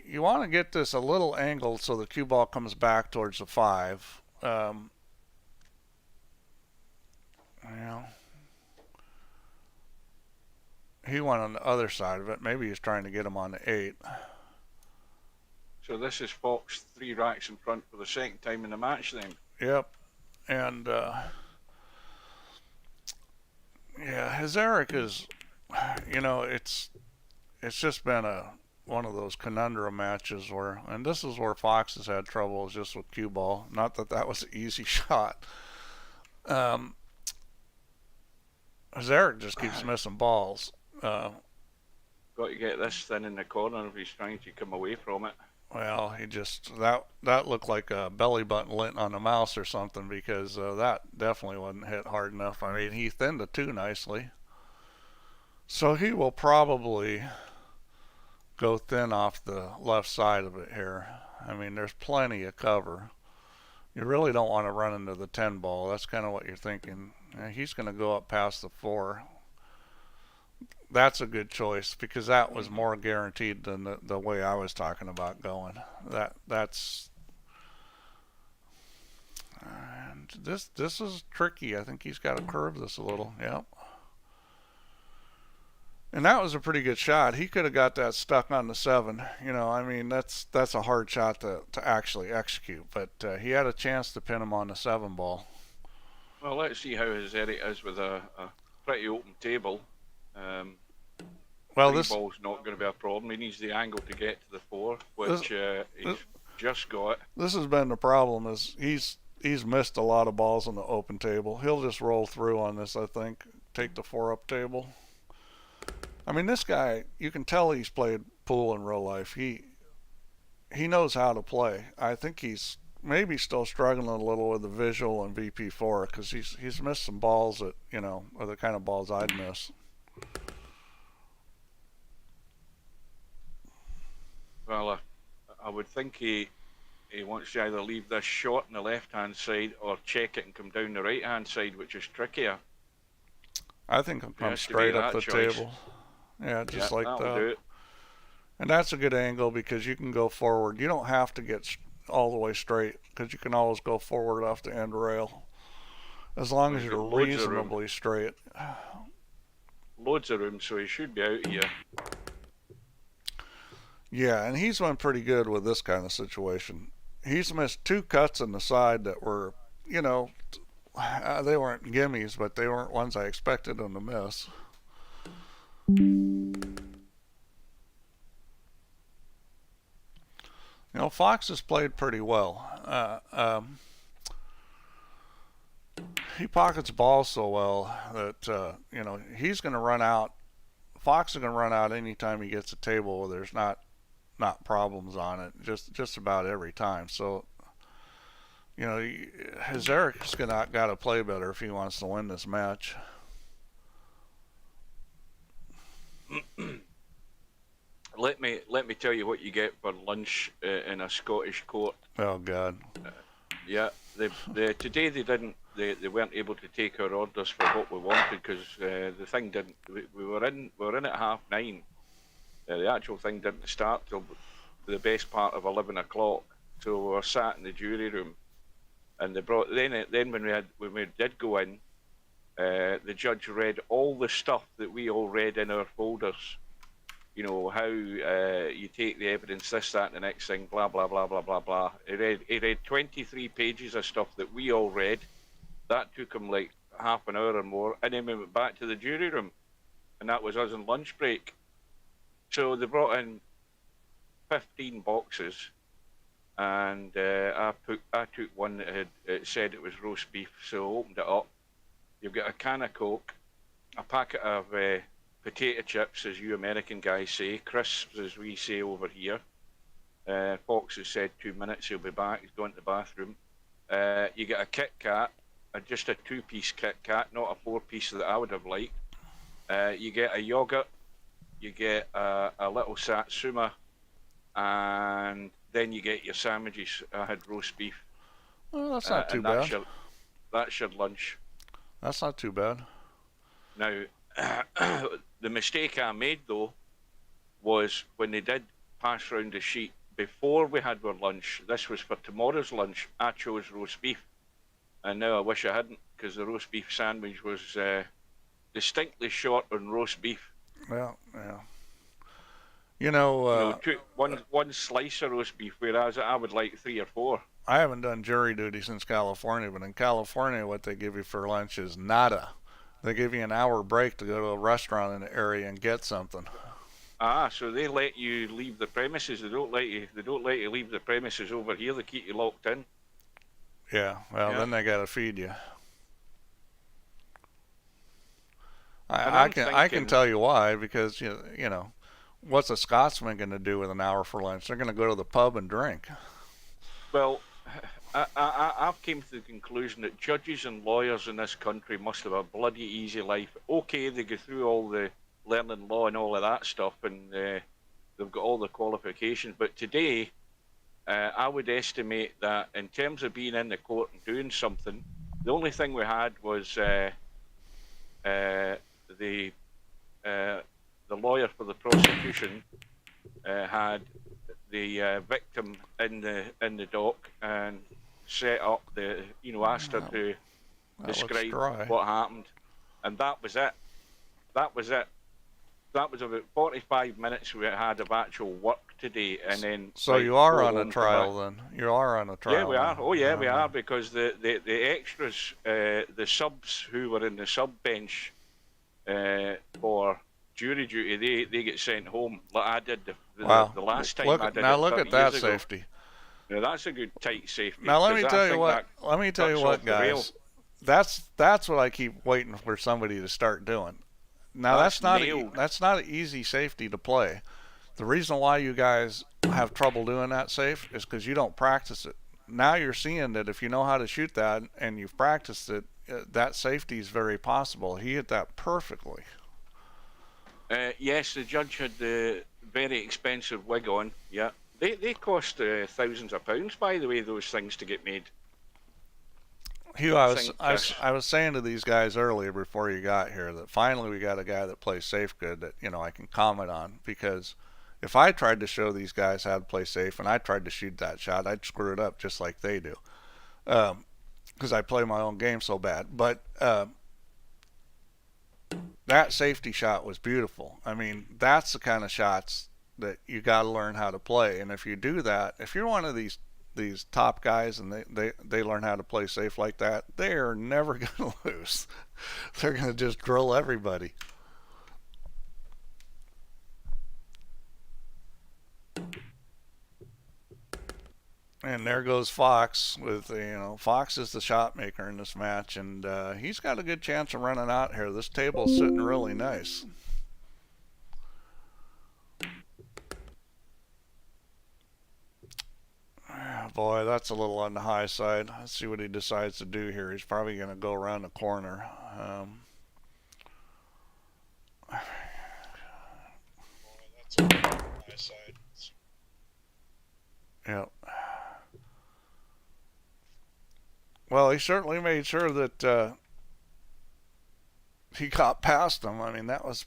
You want to get this a little angled so the cue ball comes back towards the 5. He went on the other side of it. Maybe he's trying to get him on the 8. So this is Fox 3 racks in front for the second time in the match then? Yep. And yeah, hzyeric is, it's just been a one of those conundrum matches where, and this is where Fox has had trouble, is just with cue ball. Not that that was an easy shot. Um, hzyeric just keeps missing balls. Got to get this thin in the corner if he's trying to come away from it. Well, he just that looked like a belly button lint on a mouse or something, because that definitely wasn't hit hard enough. I mean, he thinned the two nicely, so he will probably go thin off the left side of it here. I mean, there's plenty of cover. You really don't want to run into the 10 ball. That's kind of what you're thinking. He's going to go up past the 4. That's a good choice, because that was more guaranteed than the way I was talking about going. That's and this is tricky. I think he's got to curve this a little. Yep. And that was a pretty good shot. He could have got that stuck on the 7. I mean, that's a hard shot to actually execute. But he had a chance to pin him on the 7 ball. Well, let's see how his area is with a pretty open table. Well, this ball's not going to be a problem. He needs the angle to get to the 4, which he's just got. This has been the problem, is he's missed a lot of balls on the open table. He'll just roll through on this, I think. Take the 4 up table. I mean, this guy, you can tell he's played pool in real life. He knows how to play. I think he's maybe still struggling a little with the visual and VP4, because he's missed some balls that, are the kind of balls I'd miss. Well, I would think he wants to either leave this short on the left-hand side or check it and come down the right-hand side, which is trickier. I think he'll come straight up the table. Yeah, just like that. And that's a good angle, because you can go forward. You don't have to get all the way straight, because you can always go forward off the end rail, as long as you're reasonably straight. Loads of room, so he should be out here. Yeah, and he's been pretty good with this kind of situation. He's missed 2 cuts on the side that were, they weren't gimmies, but they weren't ones I expected him to miss. Fox has played pretty well. He pockets balls so well that, he's going to run out. Fox is going to run out anytime he gets a table where there's not problems on it, just about every time. So, hzyeric's got to play better if he wants to win this match. Let me tell you what you get for lunch in a Scottish court. Oh God. Yeah, today they weren't able to take our orders for what we wanted, because the thing didn't. We were in at 9:30. The actual thing didn't start till the best part of 11 o'clock. So we were sat in the jury room, and they brought. Then when we did go in, the judge read all the stuff that we all read in our folders. How you take the evidence, this, that, and the next thing, blah blah blah blah blah blah. He read 23 pages of stuff that we all read. That took him like half an hour or more, and then we went back to the jury room, and that was us on lunch break. So they brought in 15 boxes, and I took one that it said it was roast beef, so I opened it up. You've got a can of Coke, a packet of potato chips, as you American guys say, crisps, as we say over here. Fox has said 2 minutes, he'll be back, he's going to the bathroom. You get a Kit Kat, just a 2-piece Kit Kat, not a 4-piece that I would have liked. You get a yogurt, you get a little satsuma, and then you get your sandwiches. I had roast beef. Well, that's not too bad. That's your lunch. That's not too bad. Now, the mistake I made, though, was when they did pass round the sheet before we had our lunch. This was for tomorrow's lunch. I chose roast beef, and now I wish I hadn't, because the roast beef sandwich was distinctly short on roast beef. Well, yeah. You know, You know, one slice of roast beef, whereas I would like 3 or 4. I haven't done jury duty since California, but in California, what they give you for lunch is nada. They give you an hour break to go to a restaurant in the area and get something. Ah, so they let you leave the premises. They don't let you. They don't let you leave the premises over here. They keep you locked in. Yeah, well, Yeah. then they gotta feed you. And I can thinking, tell you why, because you know what's a Scotsman going to do with an hour for lunch? They're going to go to the pub and drink. well, I've came to the conclusion that judges and lawyers in this country must have a bloody easy life. Okay, they go through all the learning law and all of that stuff, and they've got all the qualifications. But today, I would estimate that in terms of being in the court and doing something, the only thing we had was uh, the uh, the lawyer for the prosecution had the victim in the dock and set up asked her to That looks describe dry. what happened, and that was it. That was it. That was about 45 minutes we had of actual work today, and then So right, you are go on a home, come trial back. then. You are on a trial. Yeah, we are. Oh, yeah, we Uh, are, because the extras, the subs who were in the sub bench for jury duty, they get sent home. Like I did wow. the last time Look I did now. it Look 30 at that years ago. safety. Now that's a good tight safety, Now let me because I tell you think what. that Let me tell you cuts what, off the rail. guys. That's what I keep waiting for somebody to start doing. Now That's nailed. that's not an easy safety to play. The reason why you guys have trouble doing that safe is because you don't practice it. Now you're seeing that if you know how to shoot that and you've practiced it, that safety is very possible. He hit that perfectly. Yes, the judge had the very expensive wig on. Yeah, they cost thousands of pounds, by the way, those things to get made. Hugh, I think I was saying to these guys earlier before you got here that finally we got a guy that plays safe good that I can comment on, because if I tried to show these guys how to play safe and I tried to shoot that shot, I'd screw it up just like they do, because I play my own game so bad. But that safety shot was beautiful. I mean, that's the kind of shots that you got to learn how to play. And if you do that, if you're one of these top guys and they learn how to play safe like that, they are never going to lose. They're going to just drill everybody. And there goes Fox with, Fox is the shot maker in this match, and he's got a good chance of running out here. This table's sitting really nice. Boy, that's a little on the high side. Let's see what he decides to do here. He's probably going to go around the corner. That's on my side. Yeah. Well, he certainly made sure that he got past him. I mean, that was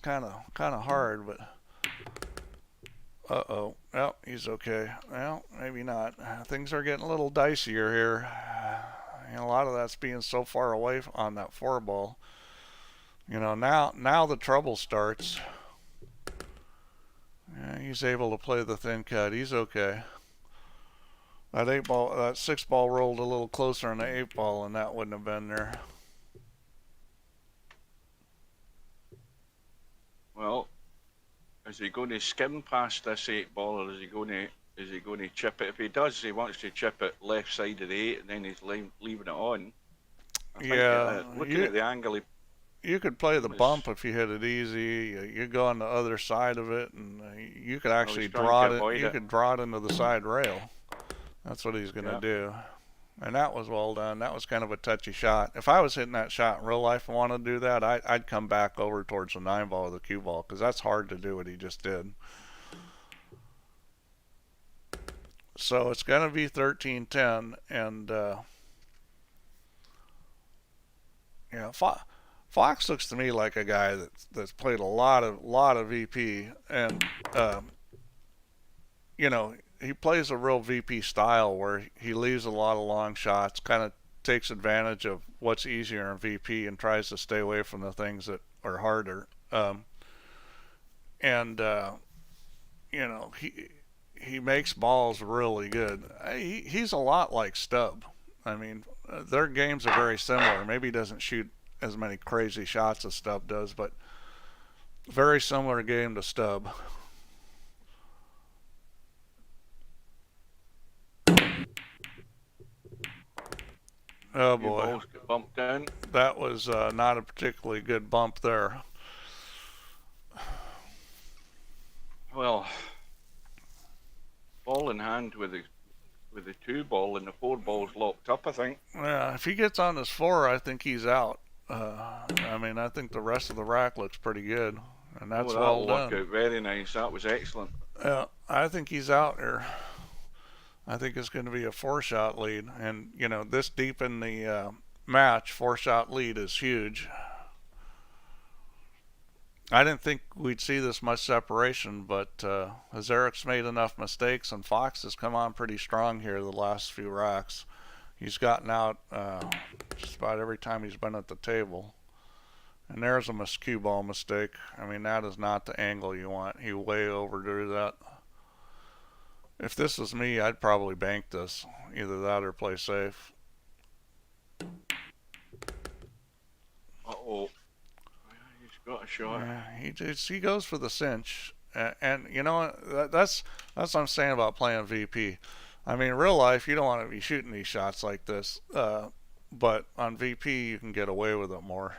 kind of hard, but uh-oh. Well, he's okay. Well, maybe not. Things are getting a little dicier here. A lot of that's being so far away on that 4 ball. Now the trouble starts. Yeah, he's able to play the thin cut. He's okay. That 6 ball rolled a little closer on the 8 ball, and that wouldn't have been there. Well, is he going to skim past this 8 ball, or is he going to chip it? If he does, he wants to chip it left side of the 8, and then he's leaving it on. I think looking at the angle, you could play the bump if you hit it easy. You go on the other side of it, and you could actually draw it. You could draw it into the side rail. That's what he's going to do. And that was well done. That was kind of a touchy shot. If I was hitting that shot in real life and wanted to do that, I'd come back over towards the 9 ball or the cue ball, because that's hard to do what he just did. So it's going to be 13-10, and Fox looks to me like a guy that's played a lot of VP, and he plays a real VP style where he leaves a lot of long shots, kind of takes advantage of what's easier in VP and tries to stay away from the things that are harder. And he makes balls really good. He's a lot like Stubb. I mean, their games are very similar. Maybe he doesn't shoot as many crazy shots as Stubb does, but very similar game to Stubb. Oh Few boy, balls get bumped down. that was not a particularly good bump there. Well, ball in hand with the 2 ball and the 4 ball's locked up, I think. Yeah, if he gets on his 4, I think he's out. I mean, I think the rest of the rack looks pretty good, and that's well that'll work done. out very nice. That was excellent. Yeah, I think he's out here. I think it's going to be a 4-shot lead, and this deep in the match, 4-shot lead is huge. I didn't think we'd see this much separation, but Hzyeric's made enough mistakes, and Fox has come on pretty strong here the last few racks. He's gotten out just about every time he's been at the table. And there's a cue ball mistake. I mean, that is not the angle you want. He way overdrew that. If this was me, I'd probably bank this. Either that or play safe. Uh-oh. He's got a shot. He goes for the cinch. And you know, that's what I'm saying about playing VP. I mean, in real life, you don't want to be shooting these shots like this. But on VP, you can get away with it more.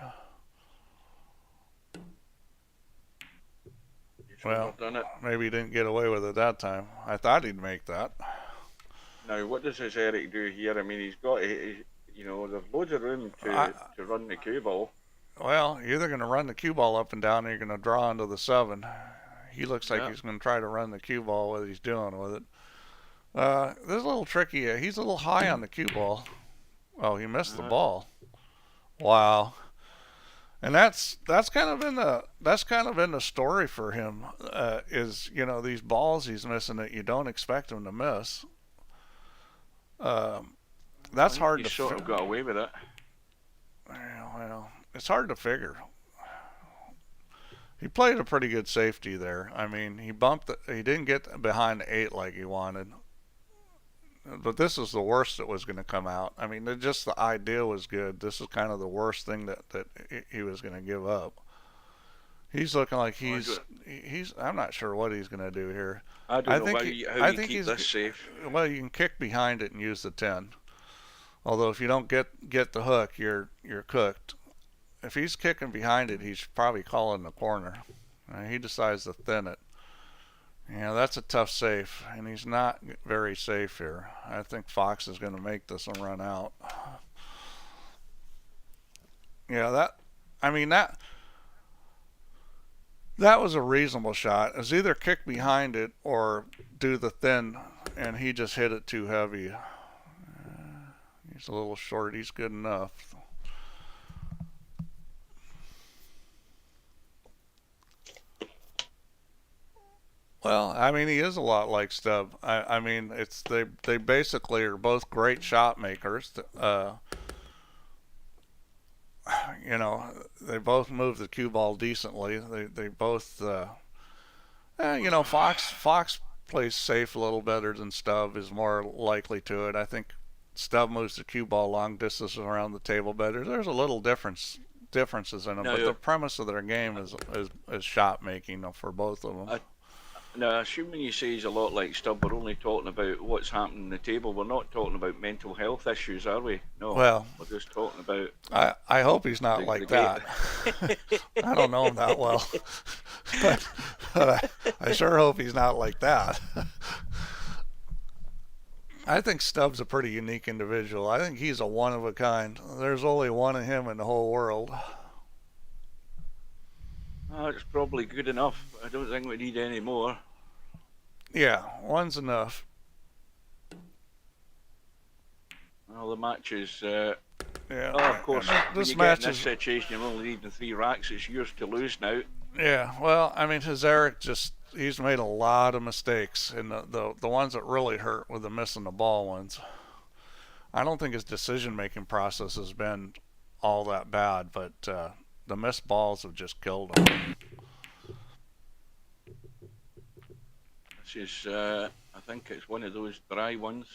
Well, maybe he didn't get away with it that time. I thought he'd make that. Now, what does hzyeric do here? I mean, he's got, there's loads of room to run the cue ball. Well, you're either going to run the cue ball up and down or you're going to draw into the 7. He looks like he's going to try to run the cue ball, what he's doing with it. This is a little tricky. He's a little high on the cue ball. Oh, he missed the ball. Wow. And that's kind of in the story for him. Is these balls he's missing that you don't expect him to miss. That's hard to. He sort of got away with it. Well, it's hard to figure. He played a pretty good safety there. I mean, he didn't get behind the 8 like he wanted. But this is the worst that was going to come out. I mean, just the idea was good. This is kind of the worst thing that he was going to give up. He's looking like he's. I'm not sure what he's going to do here. I don't know how you keep this safe. Well, you can kick behind it and use the 10. Although if you don't get the hook, you're cooked. If he's kicking behind it, he's probably calling the corner. He decides to thin it. That's a tough safe, and he's not very safe here. I think Fox is going to make this and run out. That was a reasonable shot. It was either kick behind it or do the thin, and he just hit it too heavy. He's a little short. He's good enough. Well, I mean, he is a lot like Stubb. I mean, they basically are both great shot makers. They both move the cue ball decently. They both, Fox plays safe a little better than Stubb, is more likely to it. I think Stubb moves the cue ball long distances around the table better. There's a little differences in them, but the premise of their game is shot making for both of them. Now, assuming you say he's a lot like Stubb, we're only talking about what's happening on the table. We're not talking about mental health issues, are we? No. Well, we're just talking about. I hope he's not like that. I don't know him that well, but I sure hope he's not like that. I think Stubb's a pretty unique individual. I think he's a one of a kind. There's only one of him in the whole world. It's probably good enough. I don't think we need any more. Yeah, one's enough. Well, the match is. Yeah. Oh, of course. This when you match get in this situation, you're only needing 3 racks. It's yours to lose now. Yeah. Well, I mean, hzyeric he's made a lot of mistakes, and the ones that really hurt were the missing the ball ones. I don't think his decision-making process has been all that bad, but the missed balls have just killed him. which is, I think it's one of those dry ones.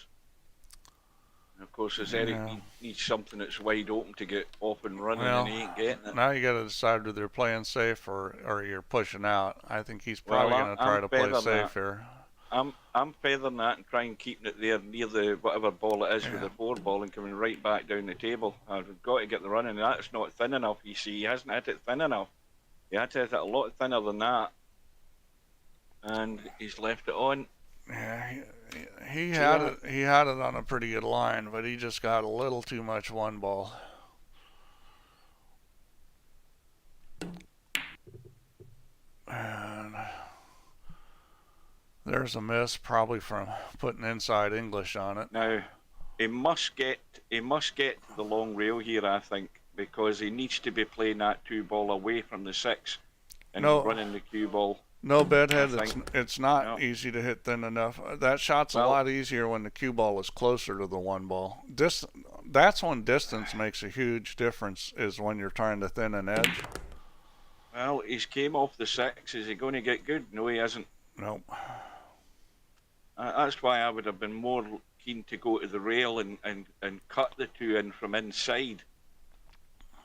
And of course, hzyeric needs something that's wide open to get off and running, Well, and he ain't getting it. now you got to decide whether you're playing safe or you're pushing out. I think he's probably Well, going to try to play feathering safe that. here. I'm feathering that and trying keeping it there near the whatever ball it is with Yeah. the 4 ball and coming right back down the table. I've got to get the running. That's not thin enough. You see, he hasn't hit it thin enough. He had to hit it a lot thinner than that, and he's left it on. Yeah, he had it. He had it on a pretty good line, but he just got a little too much one ball. And there's a miss, probably from putting inside English on it. Now, he must get to the long rail here, I think, because he needs to be playing that 2 ball away from the 6 and running the cue ball. No, Bedhead, it's not easy to hit thin enough. That shot's a lot easier when the cue ball is closer to the 1 ball. That's when distance makes a huge difference, is when you're trying to thin an edge. Well, he's came off the 6. Is he going to get good? No, he hasn't. Nope. That's why I would have been more keen to go to the rail and cut the 2 in from inside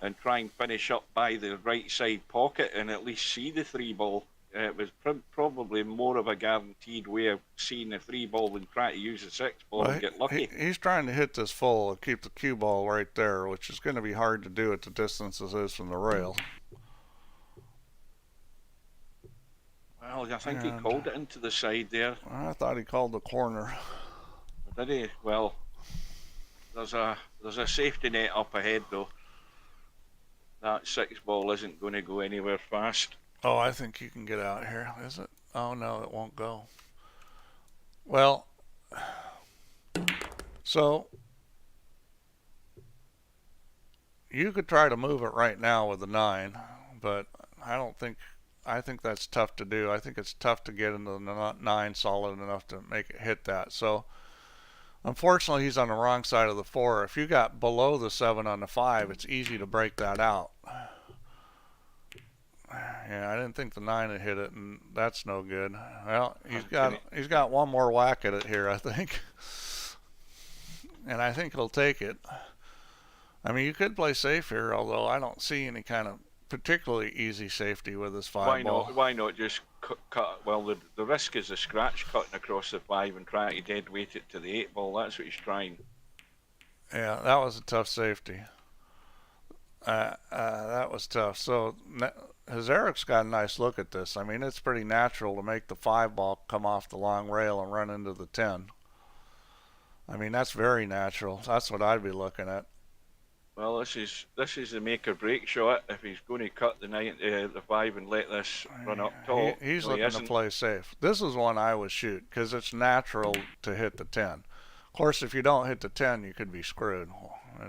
and try and finish up by the right side pocket and at least see the 3 ball. It was probably more of a guaranteed way of seeing the 3 ball than trying to use the 6 ball and get lucky. He's trying to hit this full and keep the cue ball right there, which is going to be hard to do at the distance it is from the rail. Well, I think he called it into the side there. I thought he called the corner. Did he? Well, there's a safety net up ahead though. That 6 ball isn't going to go anywhere fast. Oh, I think you can get out here, is it? Oh no, it won't go. Well, so you could try to move it right now with the 9, but I think that's tough to do. I think it's tough to get into the 9 solid enough to make it hit that. So unfortunately, he's on the wrong side of the 4. If you got below the 7 on the 5, it's easy to break that out. Yeah, I didn't think the 9 had hit it, and that's no good. Well, he's got one more whack at it here, I think. And I think he'll take it. I mean, you could play safe here, although I don't see any kind of particularly easy safety with this 5 ball. Why not just cut? Well, the risk is a scratch cutting across the 5 and trying to dead weight it to the 8 ball. That's what he's trying. Yeah, that was a tough safety. That was tough. So Hzyeric's got a nice look at this. I mean, it's pretty natural to make the 5 ball come off the long rail and run into the 10. I mean, that's very natural. That's what I'd be looking at. Well, this is the make or break shot. If he's going to cut the 5 and let this run up top, he's looking to play safe. This is one I would shoot because it's natural to hit the 10. Of course, if you don't hit the 10, you could be screwed.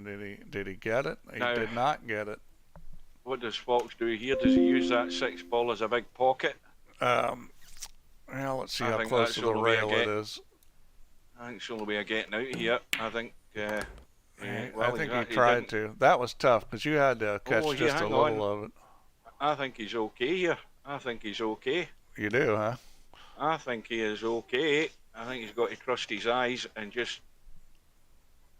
Did he get it? He did not get it. What does Fox do here? Does he use that 6 ball as a big pocket? Well, let's see how close to the rail it is. I think it's the only way of getting out here. I think. I think he tried to. That was tough because you had to catch just a little of it. I think he's okay here. I think he's okay. You do, huh? I think he is okay. I think he's got to trust his eyes and just.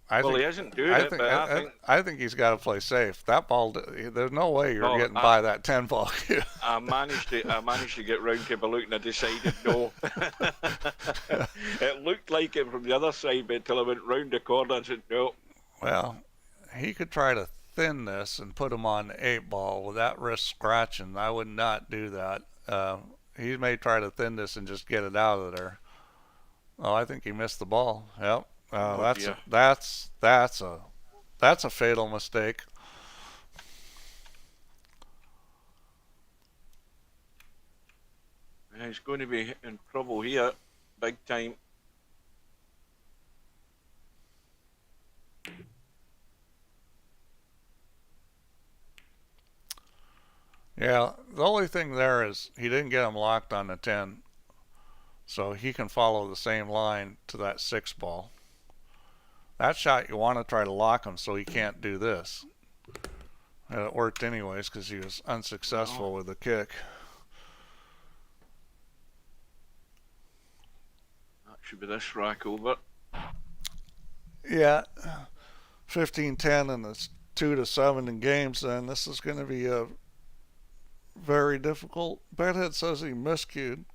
He isn't doing it, but I think he's got to play safe. That ball, there's no way you're getting by that 10 ball. I managed to get round to Balut and I decided no. It looked like it from the other side, but until I went round the corner, I said no. Well, he could try to thin this and put him on the 8 ball without risk scratching. I would not do that. He may try to thin this and just get it out of there. Oh, I think he missed the ball. Yep. That's a fatal mistake. He's going to be in trouble here, big time. Yeah, the only thing there is he didn't get him locked on the 10, so he can follow the same line to that 6 ball. That shot, you want to try to lock him so he can't do this. And it worked anyways because he was unsuccessful with the kick. Should be this rack over. Yeah, 15-10 and it's 2-7 in games. Then this is going to be a very difficult. Bedhead says he miscued.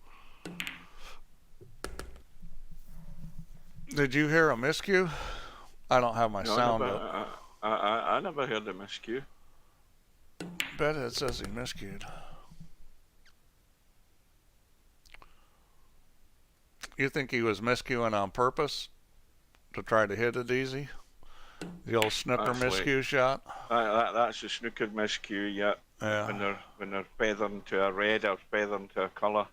Did you hear a miscue? I don't have my sound up. I never heard a miscue. Bedhead says he miscued. You think he was miscuing on purpose to try to hit it easy? The old snooker miscue shot? That's a snooker miscue, yeah. When they're feathering to a red or feathering to a colour,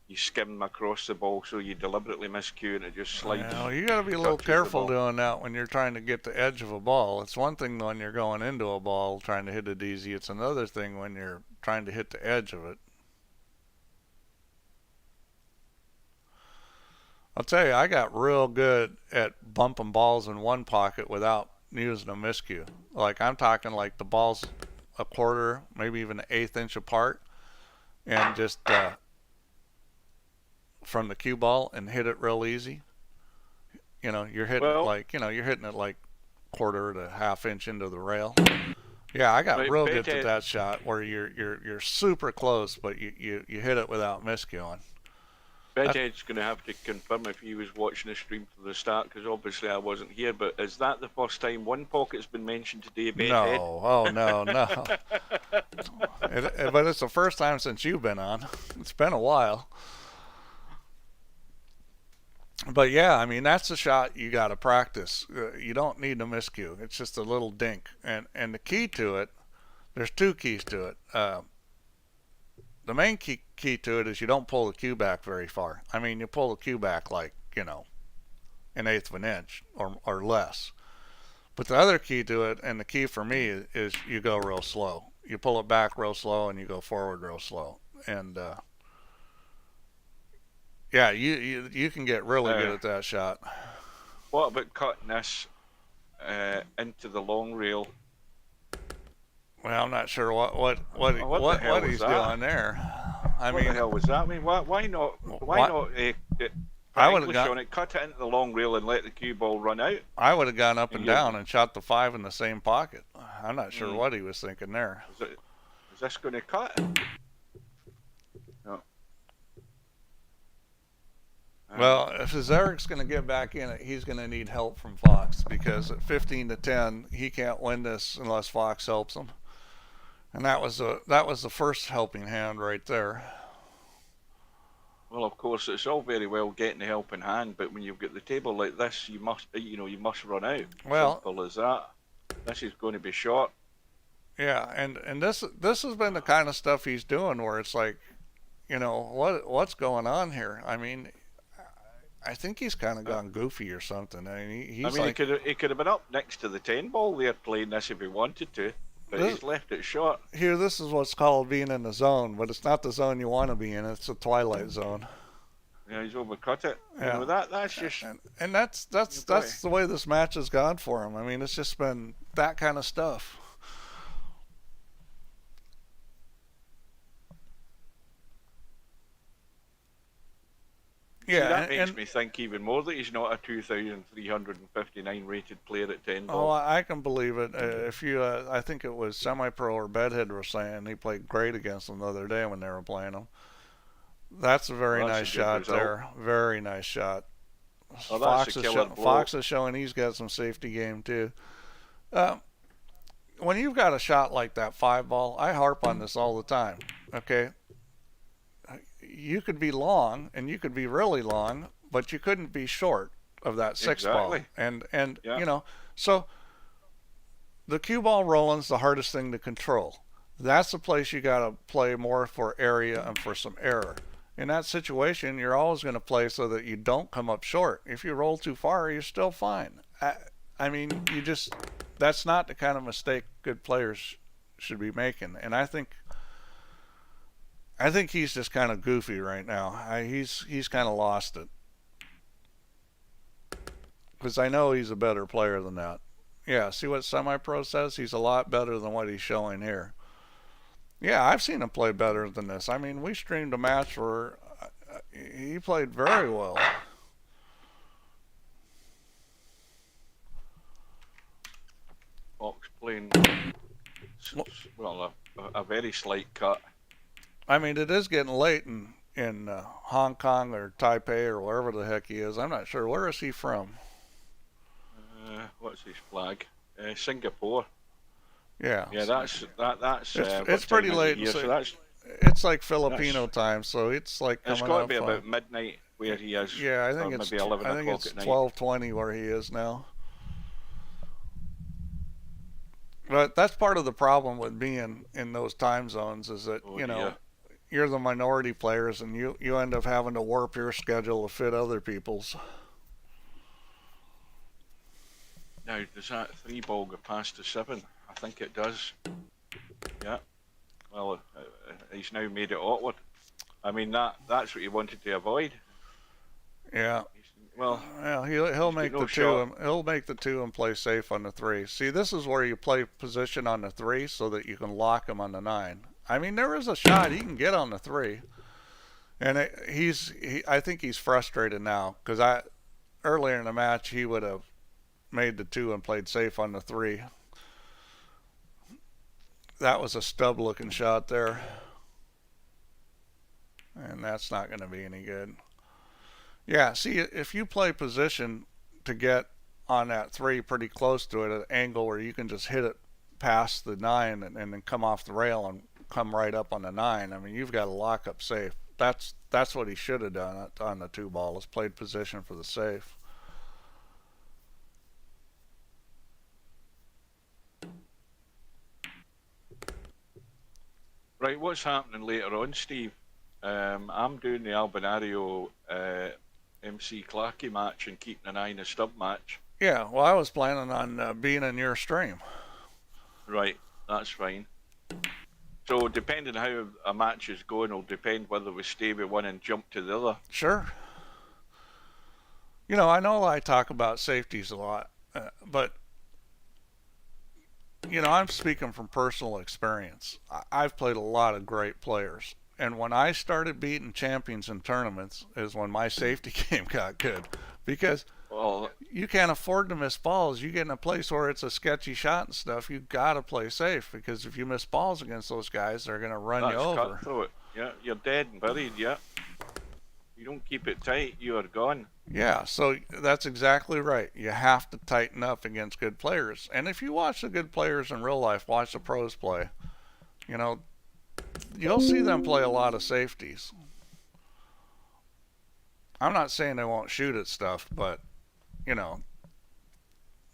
you skim them across the ball, so you deliberately miscue and it just slides. Well, you got to be a little careful doing that when you're trying to get the edge of a ball. It's one thing when you're going into a ball trying to hit it easy. It's another thing when you're trying to hit the edge of it. I'll tell you, I got real good at bumping balls in one pocket without using a miscue. Like, I'm talking like the ball's a quarter, maybe even an eighth inch apart, and just from the cue ball and hit it real easy. You know, you're hitting it like quarter to half inch into the rail. Yeah, I got real good at that shot where you're super close, but you hit it without miscuing. Bedhead's going to have to confirm if he was watching the stream from the start, because obviously I wasn't here, but is that the first time one pocket's been mentioned today, Bedhead? No, oh no. But it's the first time since you've been on. It's been a while. But yeah, I mean, that's a shot you got to practice. You don't need a miscue. It's just a little dink. And the key to it, there's two keys to it. The main key to it is you don't pull the cue back very far. I mean, you pull the cue back like, an eighth of an inch or less. But the other key to it, and the key for me, is you go real slow. You pull it back real slow and you go forward real slow. And yeah, you can get really good at that shot. What about cutting this into the long rail? Well, I'm not sure what he's doing there. What the hell was that? I mean, why not? I would have cut it into the long rail and let the cue ball run out. I would have gone up and down and shot the 5 in the same pocket. I'm not sure what he was thinking there. Is this going to cut? No. Well, if Zyeric's going to get back in it, he's going to need help from Fox, because at 15-10, he can't win this unless Fox helps him. And that was the first helping hand right there. Well, of course, it's all very well getting the helping hand, but when you've got the table like this, you must run out. Well, simple as that. This is going to be short. Yeah, and this has been the kind of stuff he's doing where it's like, what's going on here? I mean, I think he's kind of gone goofy or something. I mean, he could have been up next to the 10 ball there playing this if he wanted to. But he's left it short. Here, this is what's called being in the zone, but it's not the zone you want to be in. It's a twilight zone. Yeah, he's overcut it. Yeah. That's just... And that's the way this match has gone for him. I mean, it's just been that kind of stuff. Yeah, that makes me think even more that he's not a 2,359 rated player at 10 ball. Oh, I can believe it. I think it was Semi-Pro or Bedhead were saying he played great against them the other day when they were playing him. That's a very nice shot there. Very nice shot. Well, Fox is showing he's got some safety game too. When you've got a shot like that 5 ball, I harp on this all the time. Okay. You could be long and you could be really long, but you couldn't be short of that 6 ball. And yeah. So the cue ball rolling's the hardest thing to control. That's the place you got to play more for area and for some error. In that situation, you're always going to play so that you don't come up short. If you roll too far, you're still fine. I mean, that's not the kind of mistake good players should be making. And I think he's just kind of goofy right now. He's kind of lost it. Because I know he's a better player than that. Yeah, see what Semi-Pro says? He's a lot better than what he's showing here. Yeah, I've seen him play better than this. I mean, we streamed a match where he played very well. well, a very slight cut. I mean, it is getting late in Hong Kong or Taipei or wherever the heck he is. I'm not sure. Where is he from? What's his flag? Singapore. Yeah. Yeah, that's It's what time pretty is late. it here? So It's like Filipino time, so it's like it's coming got to up. be about midnight where he is. Yeah, I think or it's maybe 11 I think o'clock it's at night. 12:20 where he is now. But that's part of the problem with being in those time zones is that Oh you know dear. you're the minority players and you end up having to warp your schedule to fit other people's. Now, does that three ball go past the seven? I think it does. Yeah. Well, he's now made it awkward. I mean, that's what he wanted to avoid. Yeah. Well, Yeah, he'll he's got make no the two. shot. He'll make the two and play safe on the three. See, this is where you play position on the three so that you can lock him on the nine. I mean, there is a shot he can get on the three, and I think he's frustrated now because earlier in the match he would have made the two and played safe on the three. That was a stub looking shot there, and that's not going to be any good. Yeah, see, if you play position to get on that three pretty close to it at an angle where you can just hit it past the nine and then come off the rail and come right up on the nine, I mean, you've got a lock up safe. That's what he should have done on the two ball, is played position for the safe. Right, what's happening later on, Steve? I'm doing the Albinario MC Clarkey match and keeping an eye on the stub match. Yeah, well, I was planning on being in your stream. Right, that's fine. So depending on how a match is going will depend whether we stay with one and jump to the other. Sure. You know, I know I talk about safeties a lot, but you know, I'm speaking from personal experience. I've played a lot of great players. And when I started beating champions in tournaments is when my safety game got good. Because Well, you can't afford to miss balls. You get in a place where it's a sketchy shot and stuff, you got to play safe. Because if you miss balls against those guys, they're going to run you that's over. cutthroat. Yeah, you're dead and buried, yeah. You don't keep it tight, you are gone. Yeah, so that's exactly right. You have to tighten up against good players. And if you watch the good players in real life, watch the pros play, you know, you'll see them play a lot of safeties. I'm not saying they won't shoot at stuff, but, you know,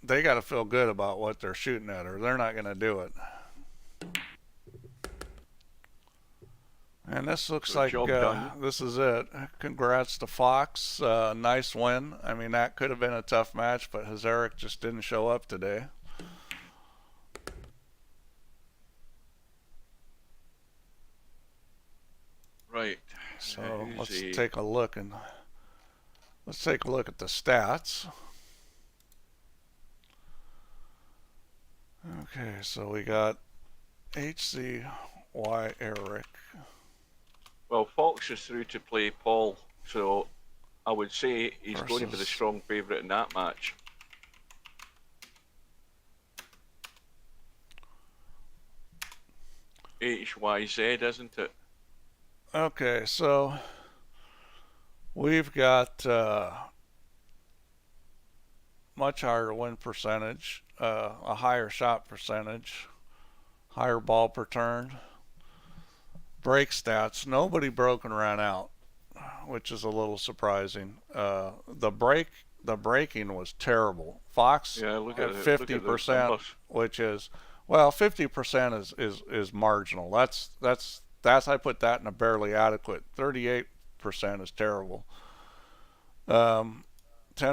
they got to feel good about what they're shooting at or they're not going to do it. And this looks Good like job done. this is it. Congrats to Fox. Nice win. I mean, that could have been a tough match, but hzyeric just didn't show up today. Right. So let's Easy. take a look at the stats. Okay, so we got hzyeric. Well, Fox is through to play Paul, so I would say he's going to be the Versus- strong favourite in that match. HYZ, isn't it? Okay, so we've got much higher win percentage, a higher shot percentage, higher ball per turn, break stats. Nobody broke and ran out, which is a little surprising. The breaking was terrible. Fox Yeah, look at at it. 50%, which is, well, 50% is marginal. That's I put that in a barely adequate. 38% is terrible. 10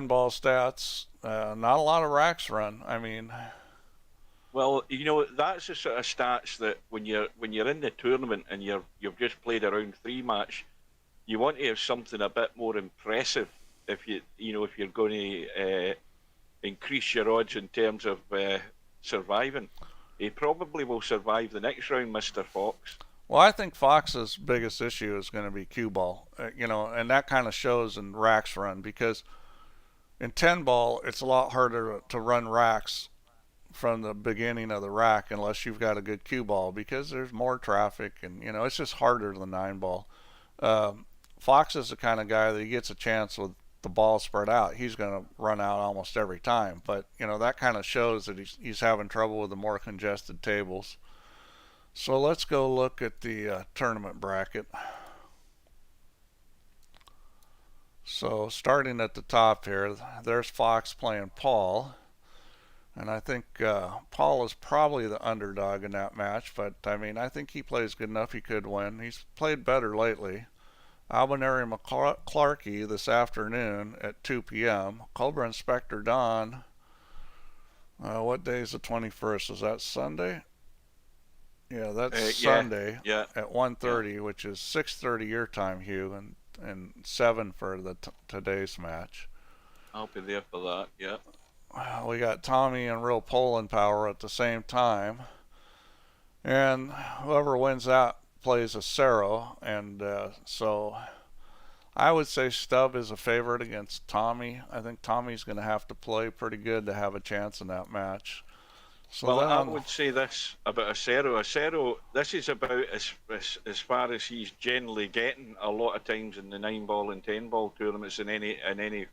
ball stats, not a lot of racks run. I mean, Well, you know, that's the sort of stats that when you're in the tournament and you've just played a round three match, you want to have something a bit more impressive if if you're going to increase your odds in terms of surviving. He probably will survive the next round, Mr. Fox. well, I think Fox's biggest issue is going to be cue ball, you know, and that kind of shows in racks run because in 10 ball it's a lot harder to run racks from the beginning of the rack unless you've got a good cue ball, because there's more traffic, and it's just harder than 9 ball. Fox is the kind of guy that he gets a chance with the ball spread out, he's going to run out almost every time. But that kind of shows that he's having trouble with the more congested tables. So let's go look at the tournament bracket. So starting at the top here, there's Fox playing Paul. And I think Paul is probably the underdog in that match, but I think he plays good enough he could win. He's played better lately. Albinary McClarkey this afternoon at 2 p.m. Cobra Inspector Don. What day is the 21st? Is that Sunday? Yeah, that's Sunday at 1:30, which is 6:30 your time, Hugh, and 7 for the today's match. I'll be there for that. Yeah. We got Tommy and Real Poland Power at the same time, and whoever wins that plays a Cerro, and so I would say Stubb is a favorite against Tommy. I think Tommy's going to have to play pretty good to have a chance in that match. So well, I would say this about a Cerro. A Cerro, this is about as far as he's generally getting a lot of times in the 9-ball and 10-ball tournaments, and then he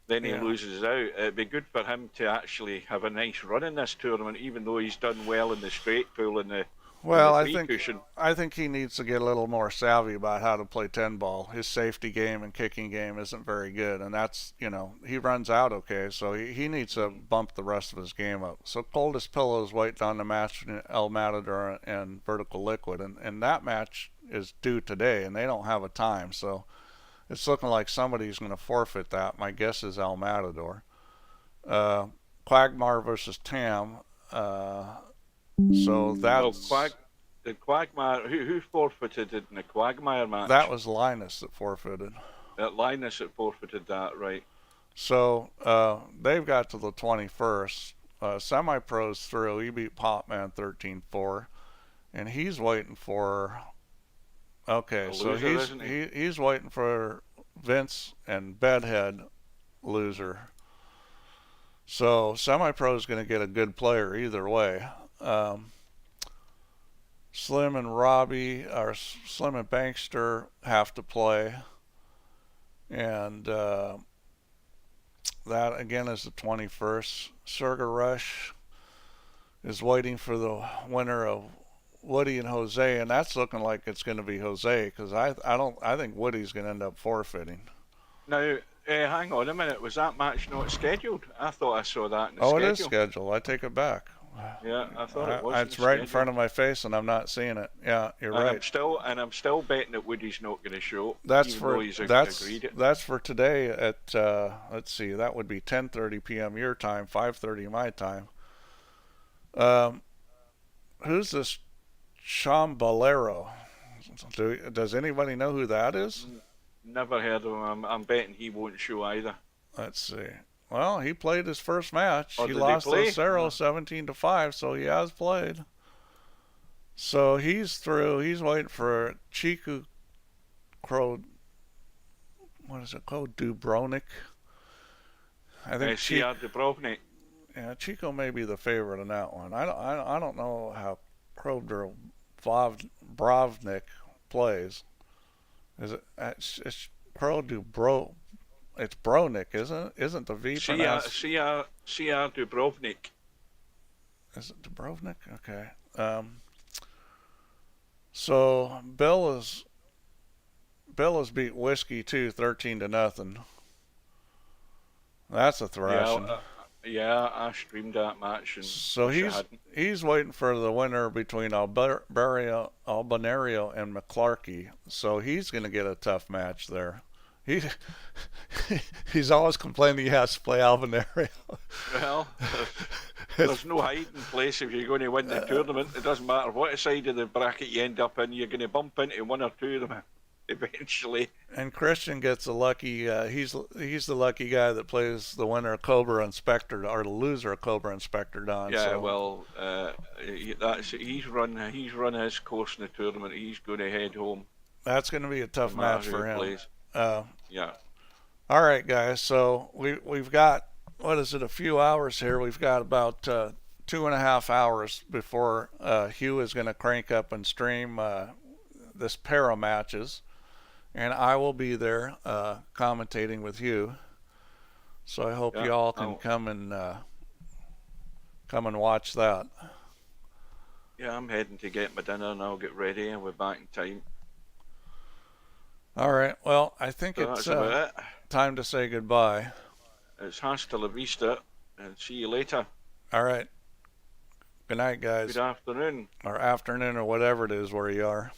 loses out. It'd be good for him to actually have a nice run in this tournament, even though he's done well in the straight pool and the I think he needs to get a little more savvy about how to play 10-ball. His safety game and kicking game isn't very good, and that's, he runs out okay, so he needs to bump the rest of his game up. So Coldest Pillows waiting on the match between El Matador and Vertical Liquid, and that match is due today, and they don't have a time, so it's looking like somebody's going to forfeit that. My guess is El Matador. Quagmire versus Tam. So that's the Quagmire. Who forfeited it in the Quagmire match? That was Linus that forfeited. Linus that forfeited that, right? So they've got to the 21st. Semi-Pro's through. He beat Popman 13-4, and he's waiting for. Okay, so he's waiting for Vince and Bedhead loser. So Semi-Pro is going to get a good player either way. Slim and Robbie, or Slim and Bankster, have to play, and that again is the 21st. Surga Rush is waiting for the winner of Woody and Jose, and that's looking like it's going to be Jose, because I think Woody's going to end up forfeiting. Now, hang on a minute. Was that match not scheduled? I thought I saw that in the schedule. Oh, it is scheduled. I take it back. Yeah, I thought it was. It's right in front of my face, and I'm not seeing it. Yeah, you're right. I'm still betting that Woody's not going to show. That's for today at let's see, that would be 10:30 p.m. your time, 5:30 my time. Who's this Chambalero? Does anybody know who that is? Never heard of him. I'm betting he won't show either. Let's see. Well, he played his first match. Oh, he lost to Cerro 17-5, so he has played. So he's through. He's waiting for Chico Crow. What is it called? Dubrovnik. I think Dubrovnik. Yeah, Chico may be the favorite in that one. I don't know how Krodor Brovnik plays. Is it? It's Krodor It's Bronik, isn't it? Isn't the V pronounced? CR Dubrovnik. Is it Dubrovnik? Okay. So Bill has beat Whiskey 2 13-0. That's a thrashing. Yeah, I streamed that match. And so he's waiting for the winner between Albanario and McClarkey. So he's going to get a tough match there. He's always complaining he has to play Albanario. Well, there's no hiding place if you're going to win the tournament. It doesn't matter what side of the bracket you end up in. You're going to bump into one or two of them eventually. And Christian gets a lucky. He's the lucky guy that plays the winner of Cobra Inspector, or the loser of Cobra Inspector Don. Yeah, so. Well, he's run his course in the tournament. He's going to head home. That's going to be a tough match for him. Plays. Yeah. All right, guys. So we've got, what is it, a few hours here. We've got about 2.5 hours before Hugh is going to crank up and stream this para matches, and I will be there commentating with you. So I hope Yeah, you all can come and watch that. Yeah, I'm heading to get my dinner and I'll get ready and we're back in time. All right. Well, I think So it's that's about it. time to say goodbye. It's hasta la vista and see you later. All right. Good night, guys. Good afternoon. Or afternoon, or whatever it is where you are.